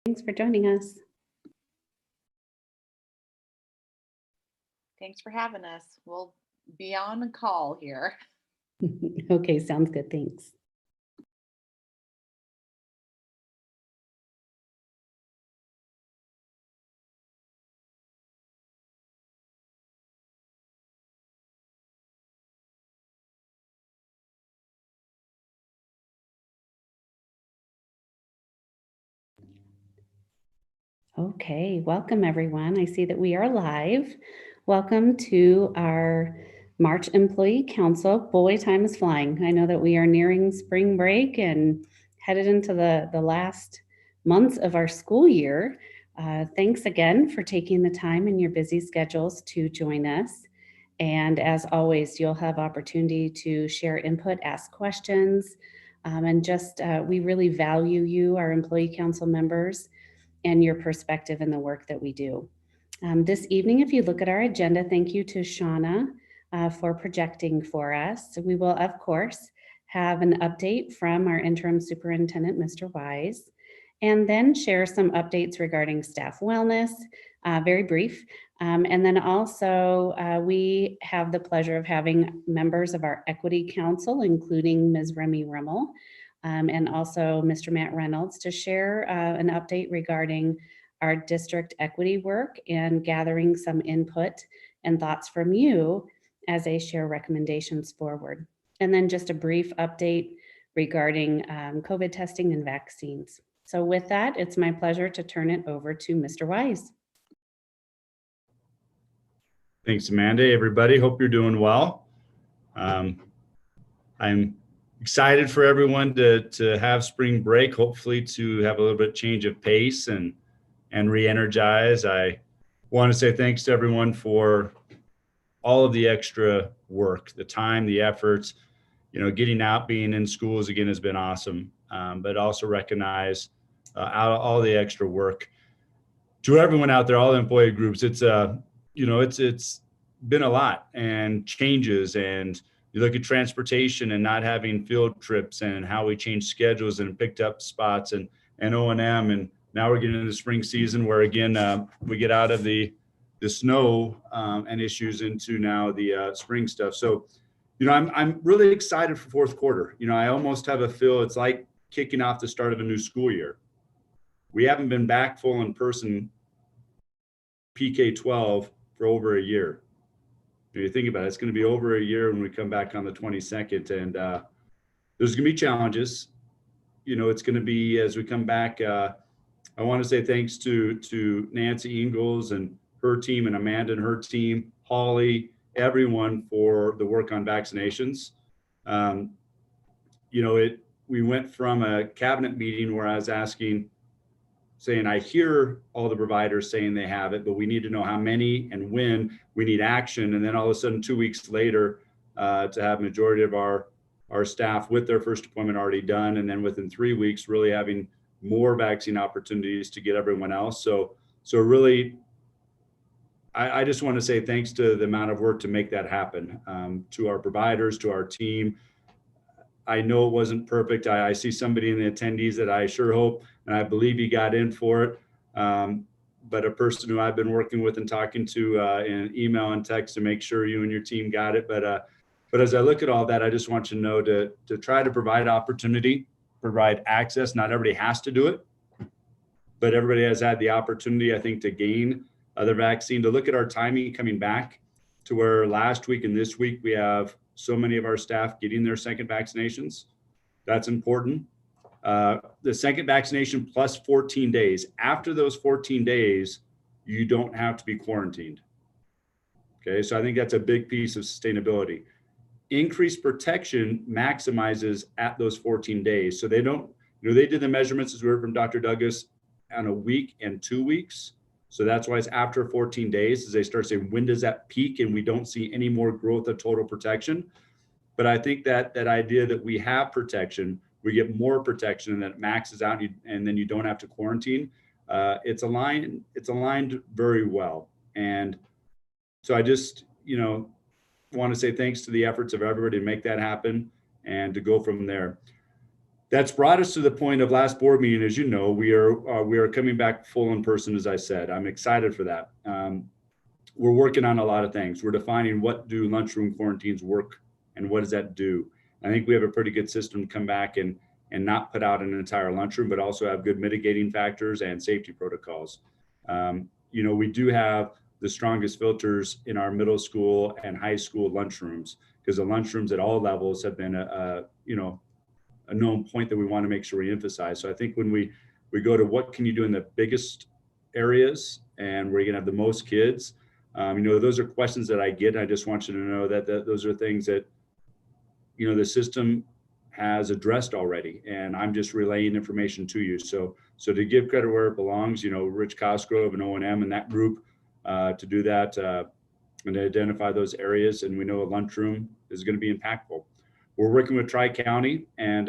Thanks for joining us. Thanks for having us. We'll be on a call here. Okay, sounds good. Thanks. Okay, welcome everyone. I see that we are live. Welcome to our March Employee Council. Boy, time is flying. I know that we are nearing spring break and headed into the last months of our school year. Thanks again for taking the time in your busy schedules to join us. And as always, you'll have opportunity to share input, ask questions, and just we really value you, our Employee Council members, and your perspective in the work that we do. This evening, if you look at our agenda, thank you to Shauna for projecting for us. We will, of course, have an update from our interim superintendent, Mr. Wise, and then share some updates regarding staff wellness, very brief. And then also, we have the pleasure of having members of our Equity Council, including Ms. Remy Rimmel, and also Mr. Matt Reynolds, to share an update regarding our district equity work and gathering some input and thoughts from you as they share recommendations forward. And then just a brief update regarding COVID testing and vaccines. So with that, it's my pleasure to turn it over to Mr. Wise. Thanks, Amanda. Everybody, hope you're doing well. I'm excited for everyone to have spring break, hopefully to have a little bit change of pace and re-energize. I want to say thanks to everyone for all of the extra work, the time, the efforts. Getting out, being in schools again has been awesome, but also recognize all the extra work. To everyone out there, all the employee groups, it's been a lot and changes, and you look at transportation and not having field trips and how we changed schedules and picked up spots and O&M, and now we're getting into the spring season where again we get out of the snow and issues into now the spring stuff. So I'm really excited for fourth quarter. I almost have a feel it's like kicking off the start of a new school year. We haven't been back full in person PK-12 for over a year. If you think about it, it's going to be over a year when we come back on the 22nd, and there's going to be challenges. It's going to be as we come back. I want to say thanks to Nancy Ingalls and her team, and Amanda and her team, Holly, everyone for the work on vaccinations. We went from a cabinet meeting where I was saying, I hear all the providers saying they have it, but we need to know how many and when. We need action. And then all of a sudden, 2 weeks later, to have majority of our staff with their first appointment already done. And then within 3 weeks, really having more vaccine opportunities to get everyone else. So really, I just want to say thanks to the amount of work to make that happen, to our providers, to our team. I know it wasn't perfect. I see somebody in the attendees that I sure hope, and I believe he got in for it. But a person who I've been working with and talking to in email and text to make sure you and your team got it. But as I look at all that, I just want you to know to try to provide opportunity, provide access. Not everybody has to do it, but everybody has had the opportunity, I think, to gain the vaccine. To look at our timing coming back to where last week and this week we have so many of our staff getting their second vaccinations. That's important. The second vaccination plus 14 days. After those 14 days, you don't have to be quarantined. Okay, so I think that's a big piece of sustainability. Increased protection maximizes at those 14 days. So they don't, they did the measurements, as we heard from Dr. Douglas, on a week and 2 weeks. So that's why it's after 14 days as they start saying, when does that peak? And we don't see any more growth of total protection. But I think that idea that we have protection, we get more protection, and that it maxes out, and then you don't have to quarantine. It's aligned very well. And so I just, want to say thanks to the efforts of everybody to make that happen and to go from there. That's brought us to the point of last board meeting. As you know, we are coming back full in person, as I said. I'm excited for that. We're working on a lot of things. We're defining what do lunchroom quarantines work and what does that do. I think we have a pretty good system to come back and not put out an entire lunchroom, but also have good mitigating factors and safety protocols. We do have the strongest filters in our middle school and high school lunchrooms, because the lunchrooms at all levels have been a known point that we want to make sure we emphasize. So I think when we go to what can you do in the biggest areas and where you're gonna have the most kids, those are questions that I get. I just want you to know that those are things that, the system has addressed already, and I'm just relaying information to you. So to give credit where it belongs, Rich Cosgrove and O&M and that group to do that and to identify those areas. And we know a lunchroom is going to be impactful. We're working with Tri-County and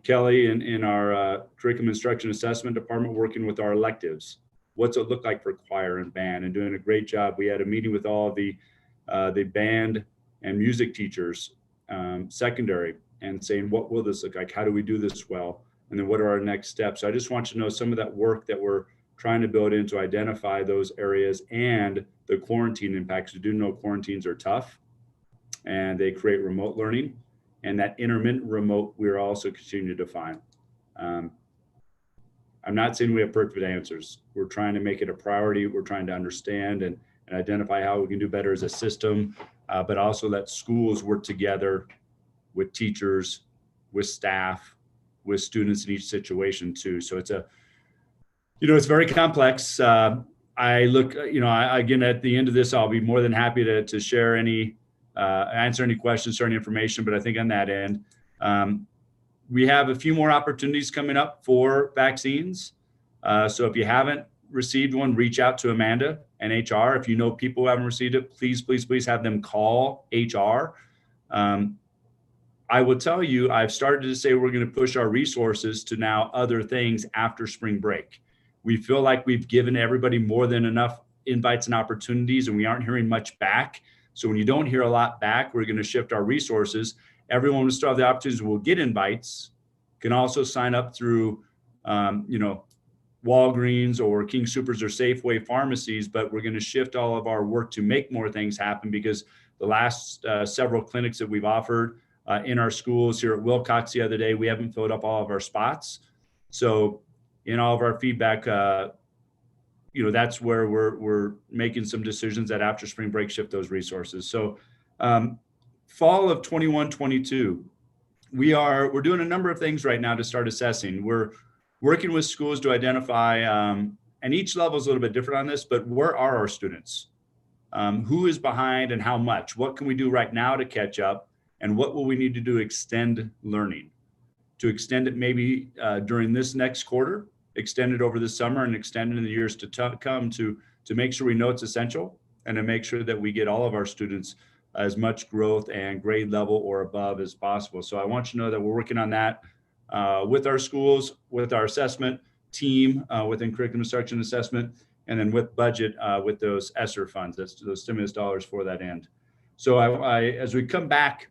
Kelly in our curriculum instruction assessment department, working with our electives. What's it look like for choir and band, and doing a great job. We had a meeting with all the band and music teachers, secondary, and saying, what will this look like? How do we do this well? And then what are our next steps? So I just want you to know some of that work that we're trying to build in to identify those areas and the quarantine impacts. We do know quarantines are tough and they create remote learning, and that intermittent remote we're also continuing to define. I'm not saying we have perfect answers. We're trying to make it a priority. We're trying to understand and identify how we can do better as a system, but also let schools work together with teachers, with staff, with students in each situation too. So it's it's very complex. I look, again, at the end of this, I'll be more than happy to share answer any questions, share any information, but I think on that end, we have a few more opportunities coming up for vaccines. So if you haven't received one, reach out to Amanda and HR. If you know people who haven't received it, please have them call HR. I will tell you, I've started to say we're going to push our resources to now other things after spring break. We feel like we've given everybody more than enough invites and opportunities, and we aren't hearing much back. So when you don't hear a lot back, we're going to shift our resources. Everyone who still have the opportunities will get invites, can also sign up through, Walgreens or King Soopers or Safeway pharmacies, but we're going to shift all of our work to make more things happen, because the last several clinics that we've offered in our schools here at Wilcox the other day, we haven't filled up all of our spots. So in all of our feedback, that's where we're making some decisions that after spring break shift those resources. So fall of 21-22, we're doing a number of things right now to start assessing. We're working with schools to identify, and each level is a little bit different on this, but where are our students? Who is behind and how much? What can we do right now to catch up? And what will we need to do to extend learning? To extend it maybe during this next quarter, extend it over the summer, and extend it in the years to come to make sure we know it's essential, and to make sure that we get all of our students as much growth and grade level or above as possible. So I want you to know that we're working on that with our schools, with our assessment team, within curriculum instruction assessment, and then with budget, with those ESSER funds, that's those stimulus dollars for that end. So I as we come back,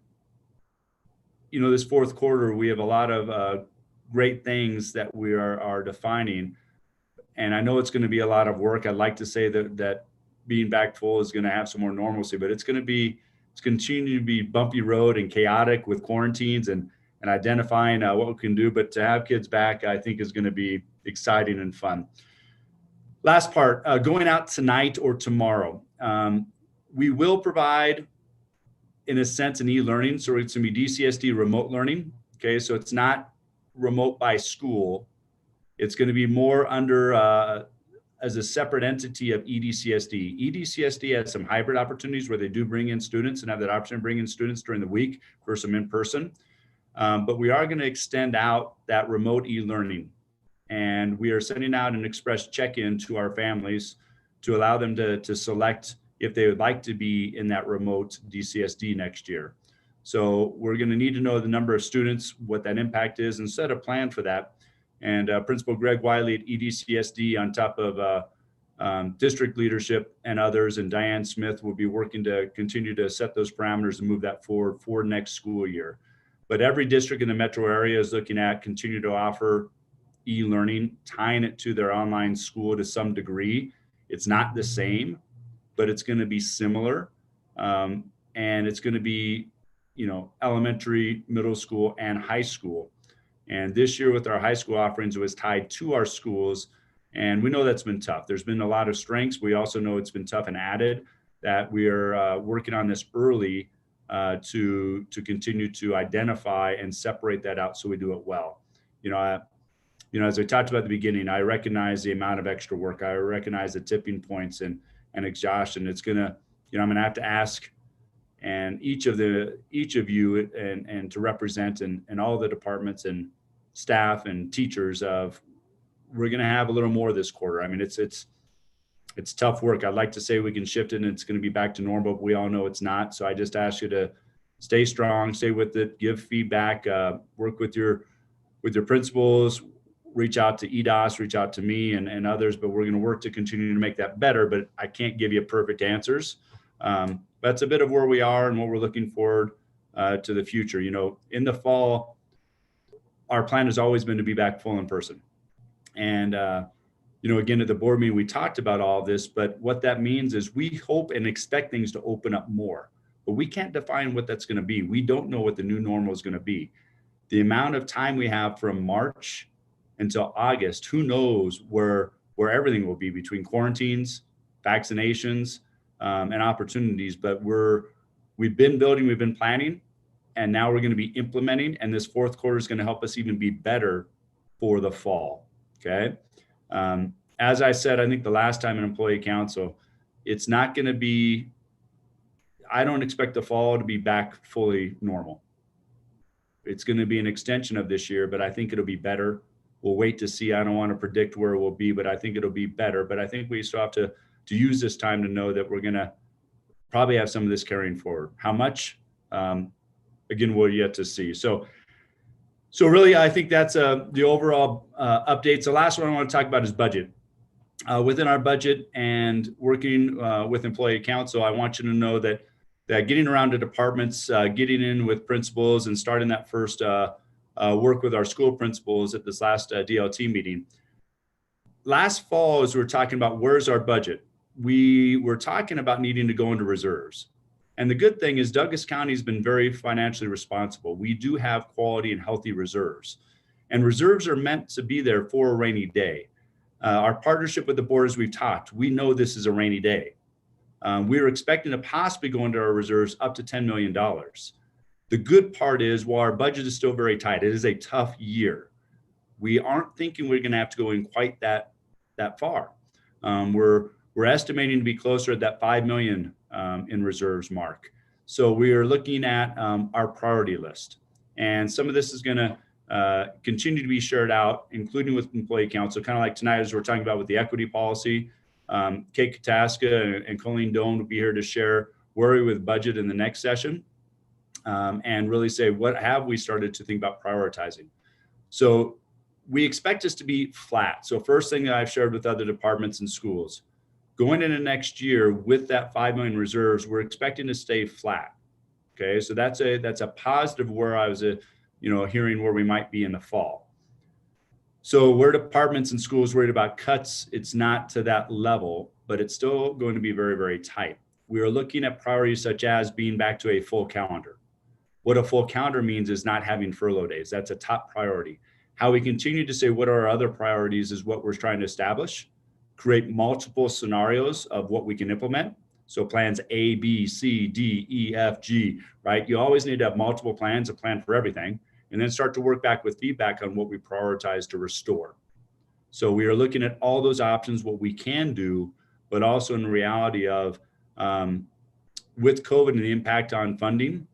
this fourth quarter, we have a lot of great things that we are defining. And I know it's going to be a lot of work. I'd like to say that being back full is going to have some more normalcy, but it's continuing to be bumpy road and chaotic with quarantines and identifying what we can do. But to have kids back, I think is going to be exciting and fun. Last part, going out tonight or tomorrow. We will provide, in a sense, an e-learning. So it's going to be DCSD remote learning. Okay, so it's not remote by school. It's going to be more under as a separate entity of EDCSD. EDCSD has some hybrid opportunities where they do bring in students and have that option to bring in students during the week for some in-person. But we are going to extend out that remote e-learning. And we are sending out an express check-in to our families to allow them to select if they would like to be in that remote DCSD next year. So we're going to need to know the number of students, what that impact is, and set a plan for that. And Principal Greg Wiley at EDCSD, on top of district leadership and others, and Diane Smith will be working to continue to set those parameters and move that forward for next school year. but every district in the metro area is looking at continue to offer e-learning, tying it to their online school to some degree. It's not the same, but it's going to be similar. And it's going to be, elementary, middle school, and high school. And this year with our high school offerings, it was tied to our schools. And we know that's been tough. There's been a lot of strengths. We also know it's been tough and added that we are working on this early to continue to identify and separate that out so we do it well. As I talked about at the beginning, I recognize the amount of extra work. I recognize the tipping points and exhaustion. It's gonna, I'm gonna have to ask, and each of you and to represent and all the departments and staff and teachers of, we're gonna have a little more this quarter. I mean, it's tough work. I'd like to say we can shift it and it's gonna be back to normal, but we all know it's not. So I just ask you to stay strong, stay with it, give feedback, work with your principals, reach out to EDOS, reach out to me and others, but we're going to work to continue to make that better, but I can't give you perfect answers. That's a bit of where we are and what we're looking forward to the future. In the fall, our plan has always been to be back full in person. And, again, at the board meeting, we talked about all this, but what that means is we hope and expect things to open up more, but we can't define what that's going to be. We don't know what the new normal is going to be. The amount of time we have from March until August, who knows where everything will be between quarantines, vaccinations, and opportunities. But we've been building, we've been planning, and now we're going to be implementing. And this fourth quarter is going to help us even be better for the fall. Okay. As I said, I think the last time in employee council, it's not going to be, I don't expect the fall to be back fully normal. It's going to be an extension of this year, but I think it'll be better. We'll wait to see. I don't want to predict where it will be, but I think it'll be better. But I think we still have to use this time to know that we're going to probably have some of this carrying forward. How much? Again, we'll yet to see. So really, I think that's the overall updates. The last one I want to talk about is budget. Within our budget and working with employee council, I want you to know that getting around to departments, getting in with principals and starting that first work with our school principals at this last DLT meeting. Last fall, as we were talking about where's our budget, we were talking about needing to go into reserves. And the good thing is Douglas County has been very financially responsible. We do have quality and healthy reserves. And reserves are meant to be there for a rainy day. Our partnership with the board, as we've talked, we know this is a rainy day. We were expecting to possibly go into our reserves up to $10 million. The good part is, while our budget is still very tight, it is a tough year. We aren't thinking we're going to have to go in quite that far. We're estimating to be closer at that 5 million in reserves mark. So we are looking at our priority list, and some of this is going to continue to be shared out, including with employee council, kind of like tonight as we're talking about with the equity policy. Kate Kataska and Colleen Doan will be here to share where we're with budget in the next session. And really say, what have we started to think about prioritizing? So we expect us to be flat. So first thing that I've shared with other departments and schools, going into next year with that 5 million reserves, we're expecting to stay flat. Okay, so that's a positive where I was hearing where we might be in the fall. So where departments and schools worried about cuts, it's not to that level, but it's still going to be very, very tight. We are looking at priorities such as being back to a full calendar. What a full calendar means is not having furlough days. That's a top priority. How we continue to say what are our other priorities is what we're trying to establish, create multiple scenarios of what we can implement. So plans A, B, C, D, E, F, G, right? You always need to have multiple plans, a plan for everything, and then start to work back with feedback on what we prioritize to restore. So we are looking at all those options, what we can do, but also in the reality of with COVID and the impact on funding,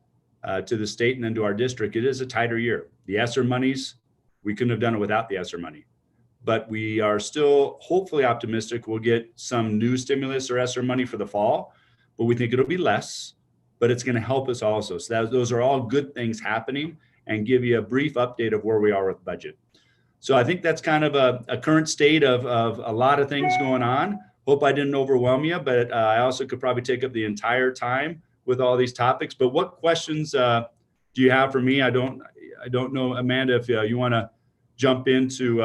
to the state and then to our district, it is a tighter year. The ESSER monies, we couldn't have done it without the ESSER money. But we are still hopefully optimistic we'll get some new stimulus or ESSER money for the fall, but we think it'll be less, but it's going to help us also. So those are all good things happening, and give you a brief update of where we are with budget. So I think that's kind of a current state of a lot of things going on. Hope I didn't overwhelm you, but I also could probably take up the entire time with all these topics. But what questions do do you have for me? I don't know, Amanda, if you want to jump into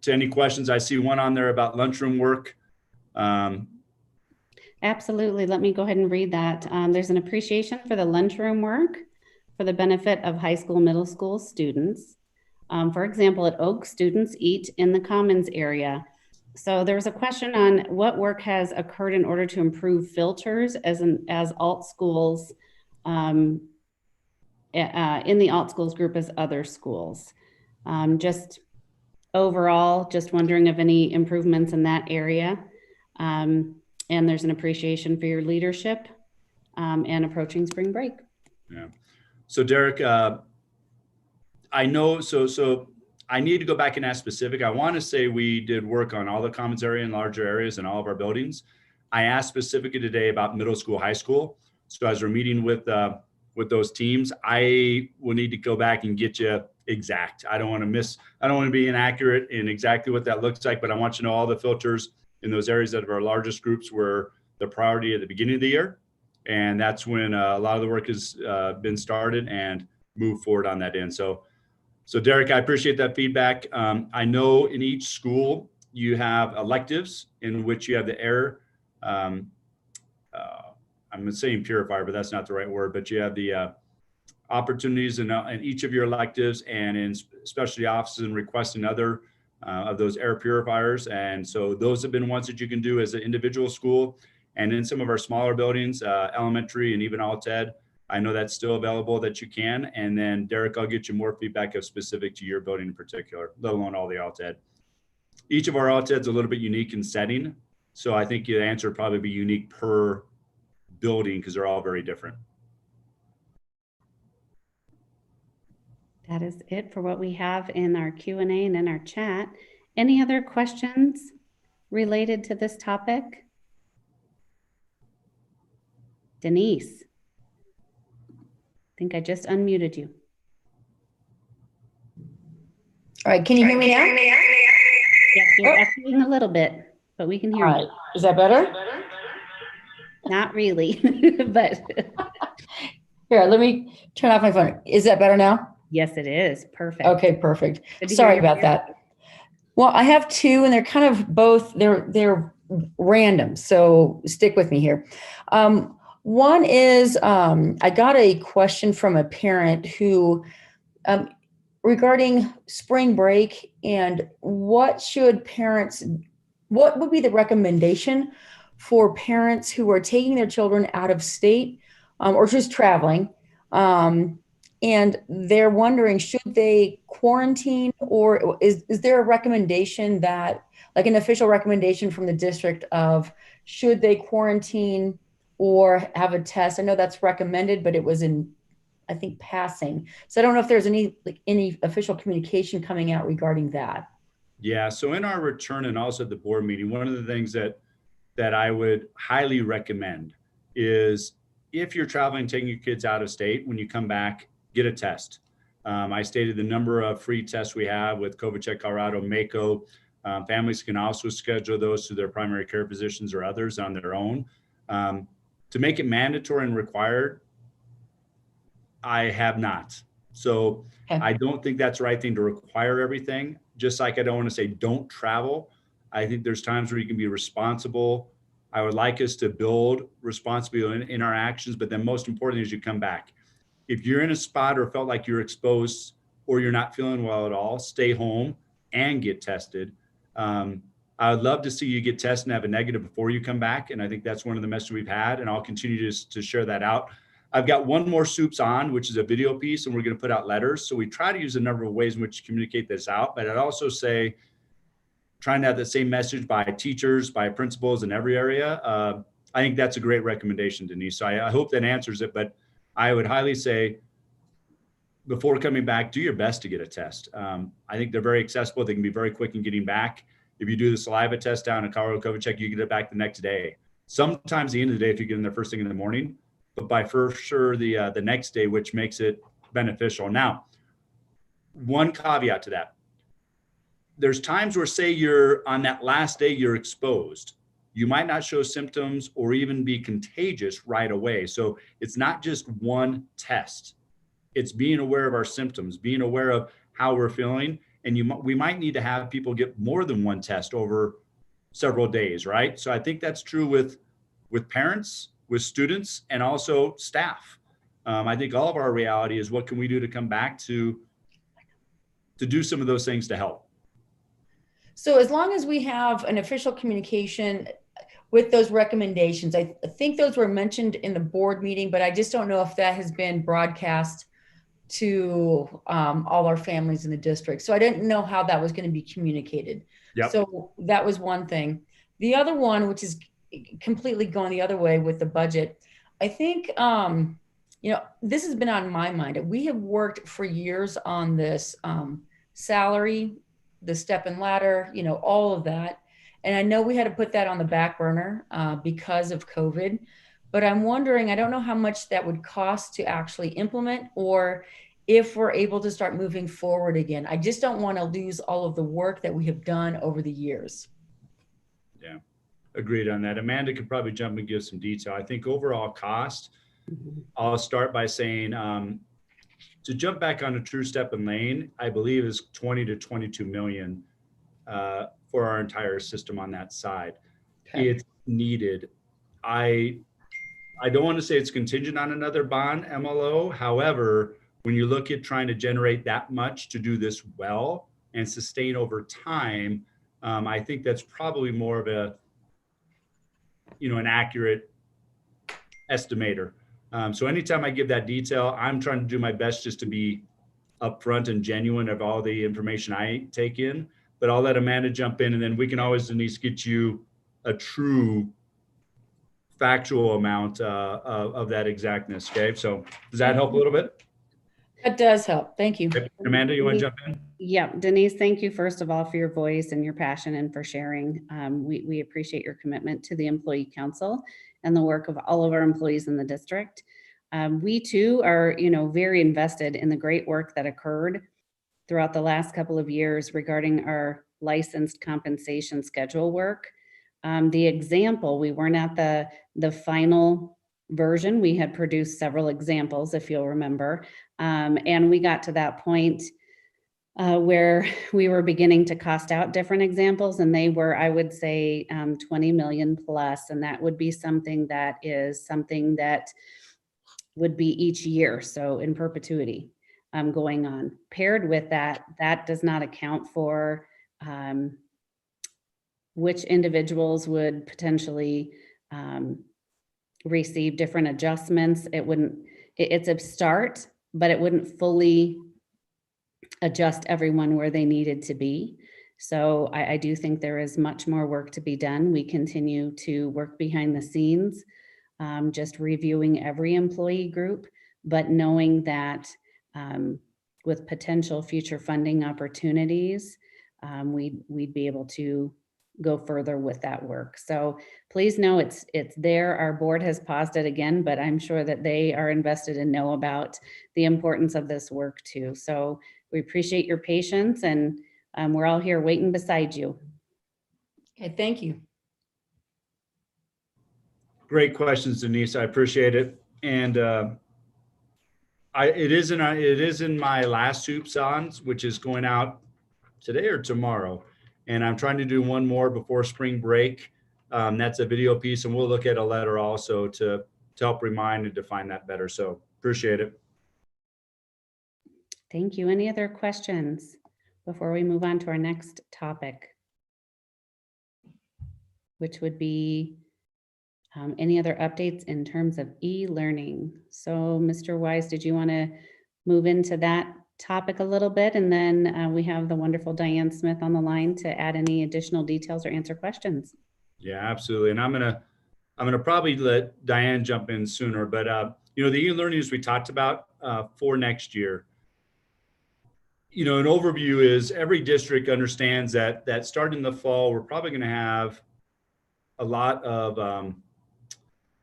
to any questions. I see one on there about lunchroom work. Absolutely. Let me go ahead and read that. There's an appreciation for the lunchroom work for the benefit of high school, middle school students. For example, at Oak, students eat in the commons area. So there was a question on what work has occurred in order to improve filters as alt schools, in the alt schools group as other schools. Just overall, just wondering of any improvements in that area. And there's an appreciation for your leadership and approaching spring break. Yeah. So Derek, I know, so I need to go back and ask specific. I want to say we did work on all the commons area and larger areas in all of our buildings. I asked specifically today about middle school, high school. So as we're meeting with those teams, I will need to go back and get you exact. I don't want to be inaccurate in exactly what that looks like, but I want you to know all the filters in those areas that are our largest groups were the priority at the beginning of the year. And that's when a lot of the work has been started and moved forward on that end. So Derek, I appreciate that feedback. I know in each school you have electives in which you have the air, I'm saying purifier, but that's not the right word, but you have the opportunities in each of your electives and in specialty offices and requesting other of those air purifiers. And so those have been ones that you can do as an individual school. And in some of our smaller buildings, elementary and even alt ed, I know that's still available that you can. And then Derek, I'll get you more feedback of specific to your building in particular, let alone all the alt ed. Each of our alt ed's a little bit unique in setting. So I think the answer would probably be unique per building because they're all very different. That is it for what we have in our Q&A and in our chat. Any other questions related to this topic? Denise, I think I just unmuted you. All right, can you hear me now? Yes, you're echoing a little bit, but we can hear you. Is that better? Not really, but Here, let me turn off my phone. Is that better now? yes, it is. Perfect. Okay, perfect. Good to Sorry hear about you. that. Well, I have two, and they're kind of both, they're random, so stick with me here. One is, I got a question from a parent who, regarding spring break and what would be the recommendation for parents who are taking their children out of state or just traveling? And they're wondering, should they quarantine, or is there a recommendation that, like an official recommendation from the district of, should they quarantine or have a test? I know that's recommended, but it was in, I think, passing. So I don't know if there's any official communication coming out regarding that. Yeah, so in our return and also at the board meeting, one of the things that I would highly recommend is if you're traveling, taking your kids out of state, when you come back, get a test. I stated the number of free tests we have with COVID Check Colorado, Mako. Families can also schedule those to their primary care physicians or others on their own. To make it mandatory and required, I have not. So Okay. I don't think that's the right thing to require everything. Just like I don't want to say don't travel. I think there's times where you can be responsible. I would like us to build responsibility in our actions, but then most importantly is you come back. If you're in a spot or felt like you're exposed or you're not feeling well at all, stay home and get tested. I would love to see you get tested and have a negative before you come back. And I think that's one of the messages we've had, and I'll continue to share that out. I've got one more Soups On, which is a video piece, and we're going to put out letters. So we try to use a number of ways in which to communicate this out, but I'd also say trying to have the same message by teachers, by principals in every area. I think that's a great recommendation, Denise. So I hope that answers it, but I would highly say before coming back, do your best to get a test. I think they're very accessible. They can be very quick in getting back. If you do the saliva test down in Colorado COVID Check, you get it back the next day. Sometimes the end of the day if you get in there first thing in the morning, but by for sure the next day, which makes it beneficial. Now, one caveat to that. There's times where, say you're on that last day you're exposed. you might not show symptoms or even be contagious right away. So it's not just one test. It's being aware of our symptoms, being aware of how we're feeling. And we might need to have people get more than one test over several days, right? So I think that's true with parents, with students, and also staff. I think all of our reality is what can we do to come back to do some of those things to help. So as long as we have an official communication with those recommendations, I think those were mentioned in the board meeting, but I just don't know if that has been broadcast to all our families in the district. So I didn't know how that was going to be communicated. Yep. So that was one thing. The other one, which is completely going the other way with the budget, I think, this has been on my mind. We have worked for years on this salary, the step and ladder, all of that. And I know we had to put that on the back burner because of COVID, but I'm wondering, I don't know how much that would cost to actually implement, or if we're able to start moving forward again. I just don't want to lose all of the work that we have done over the years. Yeah, agreed on that. Amanda could probably jump and give some detail. I think overall cost, I'll start by saying, to jump back onto True Step and Lane, I believe is 20 to 22 million for our entire system on that side. Okay. It's needed. I don't want to say it's contingent on another bond MLO. However, when you look at trying to generate that much to do this well and sustain over time, I think that's probably more of an accurate estimator. So anytime I give that detail, I'm trying to do my best just to be upfront and genuine of all the information I take in, but I'll let Amanda jump in, and then we can always, Denise, get you a true factual amount of that exactness. Okay. So does that help a little bit? That does help. Thank you. Okay. Amanda, you want to jump in? Yeah, Denise, thank you first of all for your voice and your passion and for sharing. We appreciate your commitment to the Employee Council and the work of all of our employees in the district. We too are, very invested in the great work that occurred throughout the last couple of years regarding our licensed compensation schedule work. The example, we weren't at the final version. We had produced several examples, if you'll remember. And we got to that point where we were beginning to cost out different examples, and they were, I would say, 20 million plus. And that would be something that would be each year, so in perpetuity, going on. Paired with that, that does not account for which individuals would potentially receive different adjustments. It's a start, but it wouldn't fully adjust everyone where they needed to be. So I do think there is much more work to be done. We continue to work behind the scenes, just reviewing every employee group, but knowing that with potential future funding opportunities, we'd be able to go further with that work. So please know it's there. Our board has paused it again, but I'm sure that they are invested and know about the importance of this work too. So we appreciate your patience, and we're all here waiting beside you. Okay, thank you. Great questions, Denise. I appreciate it. And it is in my last soup songs, which is going out today or tomorrow. And I'm trying to do one more before spring break. That's a video piece, and we'll look at a letter also to help remind and define that better. So appreciate it. Thank you. Any other questions before we move on to our next topic, which would be any other updates in terms of e-learning? So Mr. Wise, did you want to move into that topic a little bit? And then we have the wonderful Diane Smith on the line to add any additional details or answer questions. Yeah, absolutely. And I'm gonna probably let Diane jump in sooner, but the e-learning as we talked about for next year, an overview is every district understands that starting in the fall, we're probably going to have a lot of, well,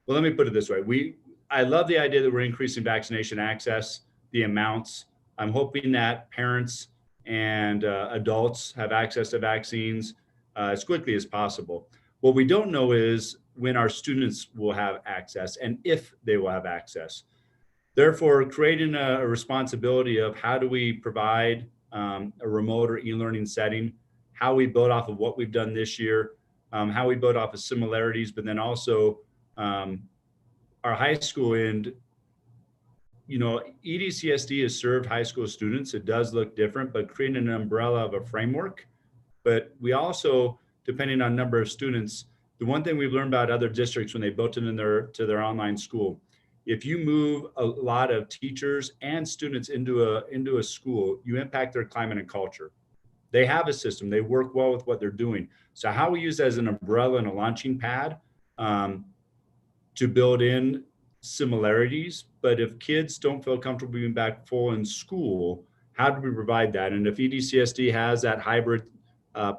let me put it this way. I love the idea that we're increasing vaccination access, the amounts. I'm hoping that parents and adults have access to vaccines as quickly as possible. What we don't know is when our students will have access and if they will have access. Therefore, creating a responsibility of how do we provide a remote or e-learning setting, how we build off of what we've done this year, how we build off of similarities, but then also our high school end, EDCSD has served high school students. It does look different, but creating an umbrella of a framework. But we also, depending on number of students, the one thing we've learned about other districts when they built it in their online school, if you move a lot of teachers and students into a school, you impact their climate and culture. They have a system, they work well with what they're doing. So how we use that as an umbrella and a launching pad to build in similarities, but if kids don't feel comfortable being back full in school, how do we provide that? And if EDCSD has that hybrid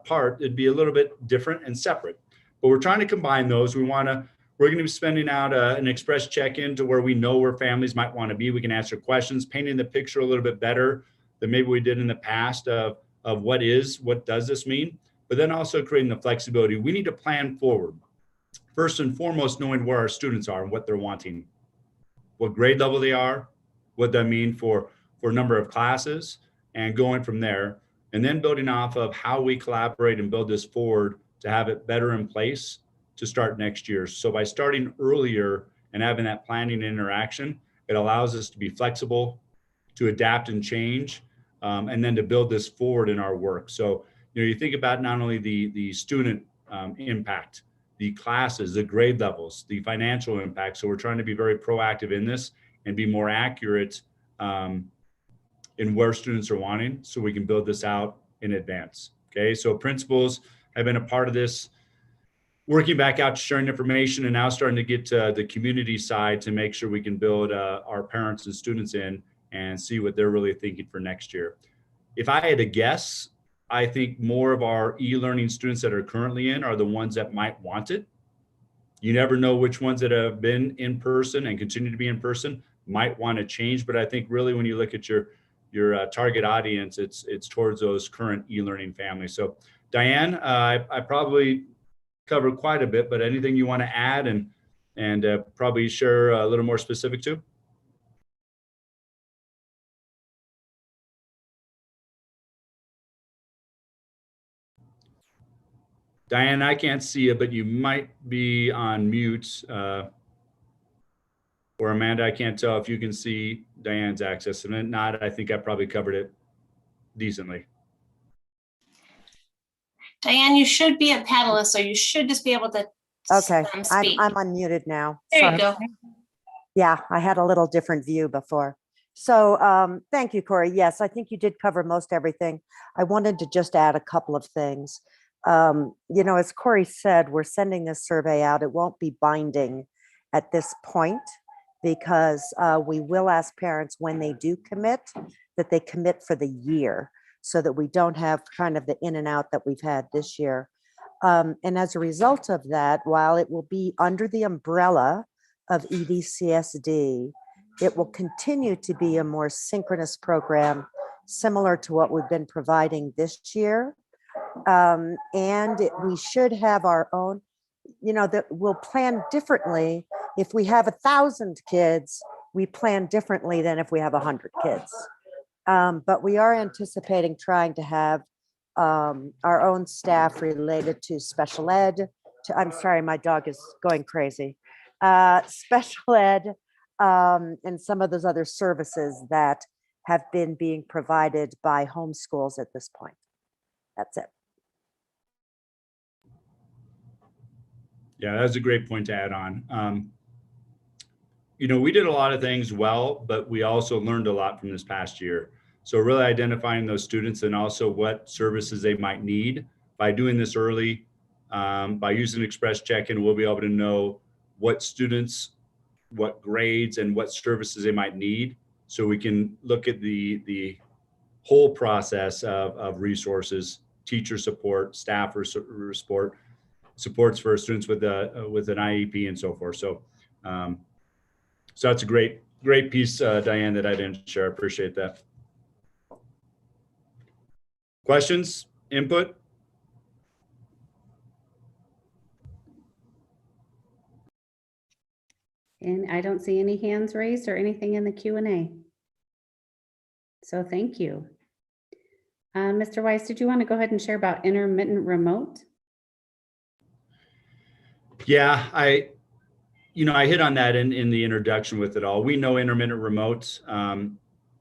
part, it'd be a little bit different and separate. But we're trying to combine those. We're going to be spending out an express check-in to where we know where families might want to be. We can answer questions, painting the picture a little bit better than maybe we did in the past of what does this mean? But then also creating the flexibility. We need to plan forward. First and foremost, knowing where our students are and what they're wanting, what grade level they are, what that mean for number of classes, and going from there. And then building off of how we collaborate and build this forward to have it better in place to start next year. So by starting earlier and having that planning and interaction, it allows us to be flexible, to adapt and change, and then to build this forward in our work. So, you think about not only the student impact, the classes, the grade levels, the financial impact. So we're trying to be very proactive in this and be more accurate in where students are wanting so we can build this out in advance. Okay, so principals have been a part of this, working back out, sharing information, and now starting to get to the community side to make sure we can build our parents and students in and see what they're really thinking for next year. If I had to guess, I think more of our e-learning students that are currently in are the ones that might want it. You never know which ones that have been in person and continue to be in person might want to change. But I think really when you look at your target audience, it's towards those current e-learning families. So Diane, I probably covered quite a bit, but anything you want to add and probably share a little more specific to? Diane, I can't see you, but you might be on mute. Or Amanda, I can't tell if you can see Diane's access. And if not, I think I probably covered it decently. Diane, you should be a panelist, so you should just be able to Okay, speak. I'm unmuted now. There Sorry. you go. Yeah, I had a little different view before. So thank you, Corey. Yes, I think you did cover most everything. I wanted to just add a couple of things. As Corey said, we're sending this survey out. It won't be binding at this point because we will ask parents when they do commit that they commit for the year so that we don't have kind of the in and out that we've had this year. And as a result of that, while it will be under the umbrella of EDCSD, it will continue to be a more synchronous program similar to what we've been providing this year. We should have our own, that we'll plan differently. If we have 1,000 kids, we plan differently than if we have 100 kids. But we are anticipating trying to have our own staff related to special ed. I'm sorry, my dog is going crazy. Special ed and some of those other services that have been being provided by homeschools at this point. That's it. Yeah, that's a great point to add on. We did a lot of things well, but we also learned a lot from this past year. So really identifying those students and also what services they might need. By doing this early, by using Express Check-in, we'll be able to know what students, what grades, and what services they might need. So we can look at the whole process of resources, teacher support, staff support, supports for students with an IEP and so forth. So that's a great piece, Diane, that I didn't share. I appreciate that. Questions, input? And I don't see any hands raised or anything in the Q&A. So thank you. Mr. Weiss, did you want to go ahead and share about intermittent remote? Yeah, I hit on that in the introduction with it all. We know intermittent remote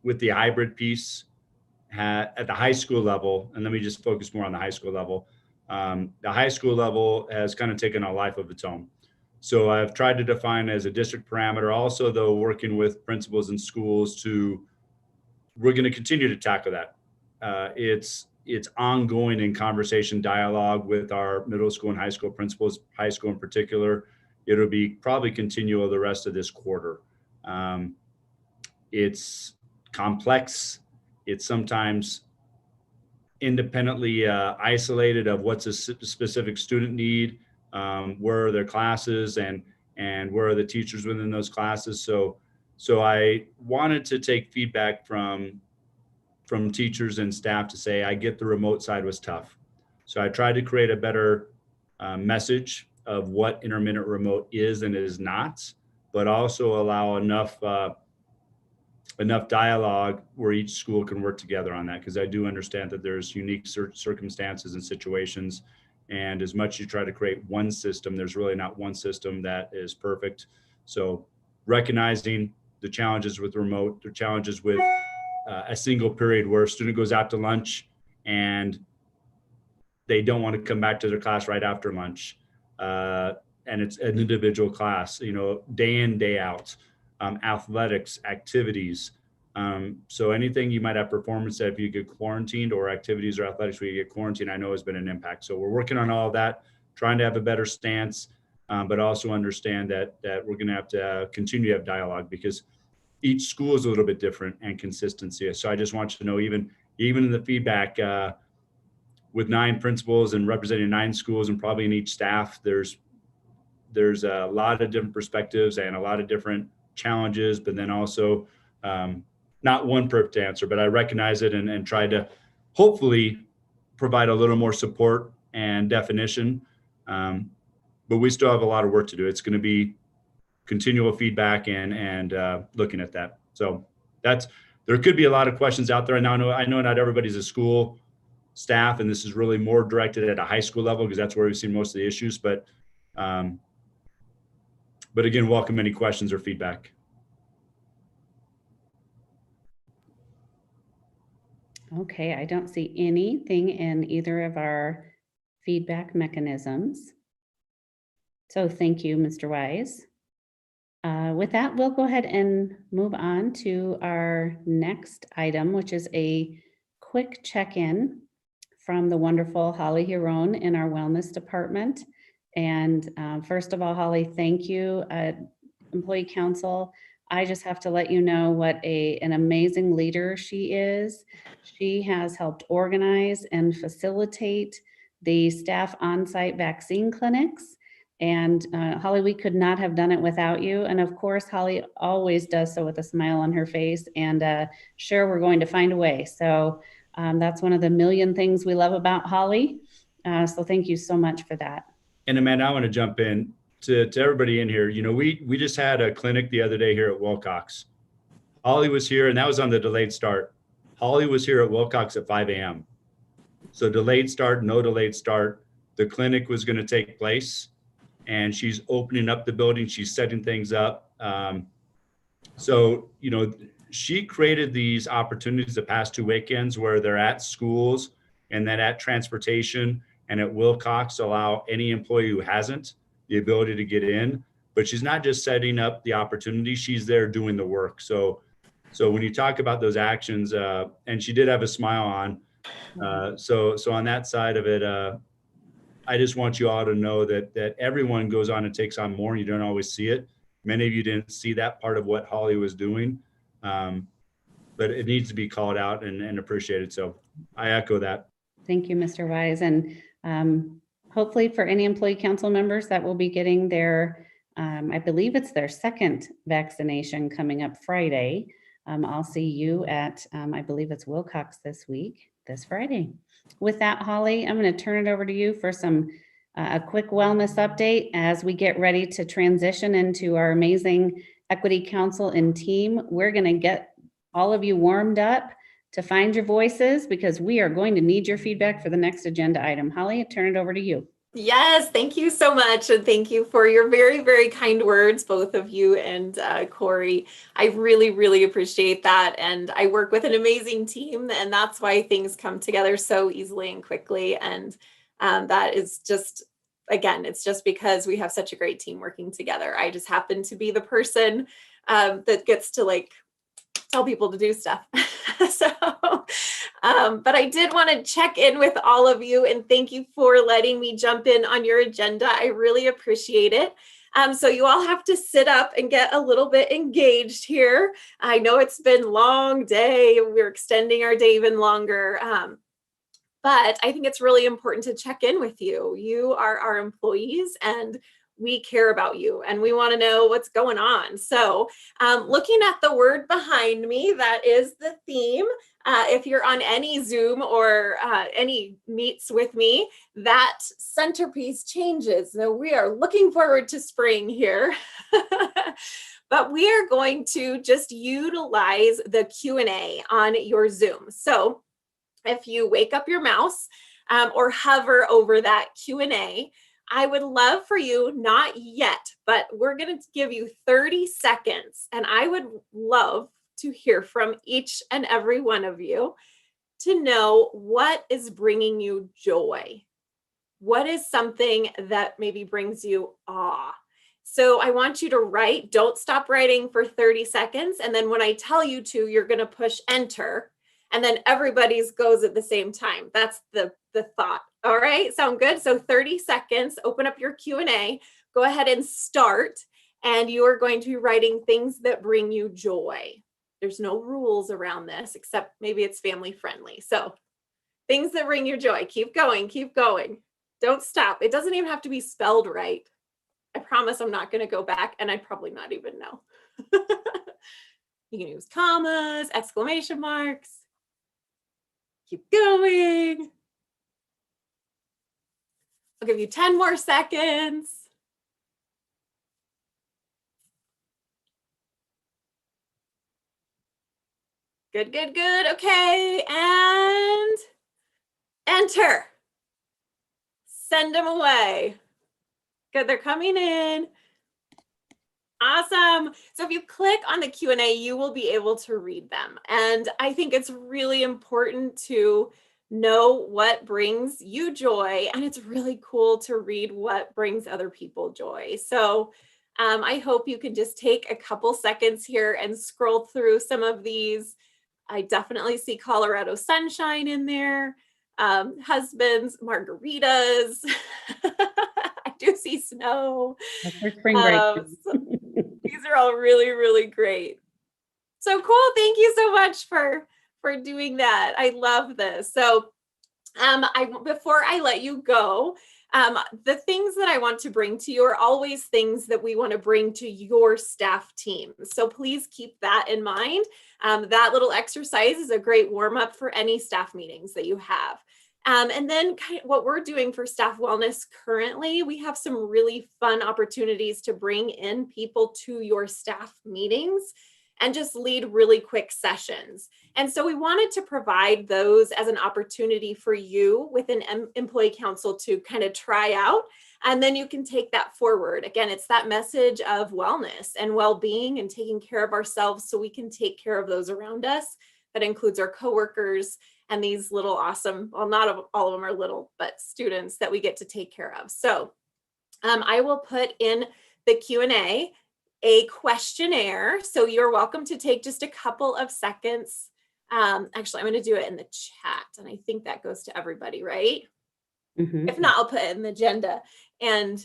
with the hybrid piece at the high school level, and let me just focus more on the high school level. The high school level has kind of taken a life of its own. So I've tried to define as a district parameter, also though working with principals and schools we're going to continue to tackle that. It's ongoing in conversation dialogue with our middle school and high school principals, high school in particular. It'll be probably continual the rest of this quarter. It's complex. It's sometimes independently isolated of what's a specific student need, where are their classes, and where are the teachers within those classes. So I wanted to take feedback from teachers and staff to say, I get the remote side was tough. So I tried to create a better message of what intermittent remote is and is not, but also allow enough dialogue where each school can work together on that. Because I do understand that there's unique circumstances and situations. And as much as you try to create one system, there's really not one system that is perfect. So recognizing the challenges with remote, the challenges with a single period where a student goes out to lunch and they don't want to come back to their class right after lunch. And it's an individual class, day in, day out, athletics, activities. So anything you might have performance that if you get quarantined, or activities or athletics where you get quarantined, I know has been an impact. So we're working on all of that, trying to have a better stance, but also understand that we're going to have to continue to have dialogue, because each school is a little bit different and consistency. So I just want you to know, even in the feedback, with 9 principals and representing 9 schools and probably in each staff, there's a lot of different perspectives and a lot of different challenges, but then also not one perfect answer, but I recognize it and try to hopefully provide a little more support and definition. But we still have a lot of work to do. It's going to be continual feedback and looking at that. So there could be a lot of questions out there. I know not everybody's a school staff, and this is really more directed at a high school level because that's where we've seen most of the issues. But again, welcome any questions or feedback. Okay, I don't see anything in either of our feedback mechanisms. So thank you, Mr. Wise. With that, we'll go ahead and move on to our next item, which is a quick check-in from the wonderful Holly Huron in our wellness department. And first of all, Holly, thank you. Employee Council, I just have to let you know what an amazing leader she is. She has helped organize and facilitate the staff on-site vaccine clinics. And Holly, we could not have done it without you. And of course, Holly always does so with a smile on her face, and sure, we're going to find a way. So that's one of the million things we love about Holly. So thank you so much for that. And Amanda, I want to jump in to everybody in here. We just had a clinic the other day here at Wilcox. Holly was here, and that was on the delayed start. Holly was here at Wilcox at 5 a.m. So delayed start, no delayed start. The clinic was going to take place, and she's opening up the building. She's setting things up. So she created these opportunities the past 2 weekends where they're at schools and then at transportation and at Wilcox to allow any employee who hasn't the ability to get in. But she's not just setting up the opportunity, she's there doing the work. So when you talk about those actions, and she did have a smile on, so on that side of it, I just want you all to know that everyone goes on and takes on more, and you don't always see it. Many of you didn't see that part of what Holly was doing, but it needs to be called out and appreciated. So I echo that. Thank you, Mr. Wise. And hopefully for any employee council members that will be getting their, I believe it's their second vaccination coming up Friday. I'll see you at, I believe it's Wilcox this Friday. With that, Holly, I'm going to turn it over to you for some A quick wellness update as we get ready to transition into our amazing Equity Council and team. We're going to get all of you warmed up to find your voices because we are going to need your feedback for the next agenda item. Holly, I turn it over to you. Yes, thank you so much. And thank you for your very, very kind words, both of you and Corey. I really, really appreciate that. And I work with an amazing team, and that's why things come together so easily and quickly. And that is just, again, it's just because we have such a great team working together. I just happen to be the person that gets to like tell people to do stuff. But I did want to check in with all of you and thank you for letting me jump in on your agenda. I really appreciate it. So you all have to sit up and get a little bit engaged here. I know it's been a long day. We're extending our day even longer. But I think it's really important to check in with you. You are our employees and we care about you and we want to know what's going on. So looking at the word behind me, that is the theme. If you're on any Zoom or any meets with me, that centerpiece changes. So we are looking forward to spring here. But we are going to just utilize the Q&A on your Zoom. So if you wake up your mouse or hover over that Q&A, I would love for you, not yet, but we're going to give you 30 seconds. And I would love to hear from each and every one of you to know what is bringing you joy. What is something that maybe brings you awe? So I want you to write, don't stop writing for 30 seconds. And then when I tell you to, you're going to push enter. And then everybody's goes at the same time. That's the thought. All right, sound good? So 30 seconds, open up your Q&A, go ahead and start. And you are going to be writing things that bring you joy. There's no rules around this, except maybe it's family friendly. So things that bring you joy, keep going, keep going. Don't stop. It doesn't even have to be spelled right. I promise I'm not going to go back and I'd probably not even know. You can use commas, exclamation marks. Keep going. I'll give you 10 more seconds. Good, good, good. Okay, and enter. Send them away. Good, they're coming in. Awesome. So if you click on the Q&A, you will be able to read them. And I think it's really important to know what brings you joy. And it's really cool to read what brings other people joy. So I hope you can just take a couple seconds here and scroll through some of these. I definitely see Colorado sunshine in there. Husbands, margaritas. I do see snow. That's for spring break. These are all really, really great. So cool. Thank you so much for doing that. I love this. So before I let you go, the things that I want to bring to you are always things that we want to bring to your staff team. So please keep that in mind. That little exercise is a great warm up for any staff meetings that you have. And then kind of what we're doing for staff wellness currently, we have some really fun opportunities to bring in people to your staff meetings and just lead really quick sessions. And so we wanted to provide those as an opportunity for you with an employee council to kind of try out. And then you can take that forward. Again, it's that message of wellness and well-being and taking care of ourselves so we can take care of those around us. That includes our coworkers and these little awesome, well, not all of them are little, but students that we get to take care of. So I will put in the Q&A a questionnaire. So you're welcome to take just a couple of seconds. Actually, I'm going to do it in the chat. And I think that goes to everybody, right? Mhm. If not, I'll put it in the agenda. And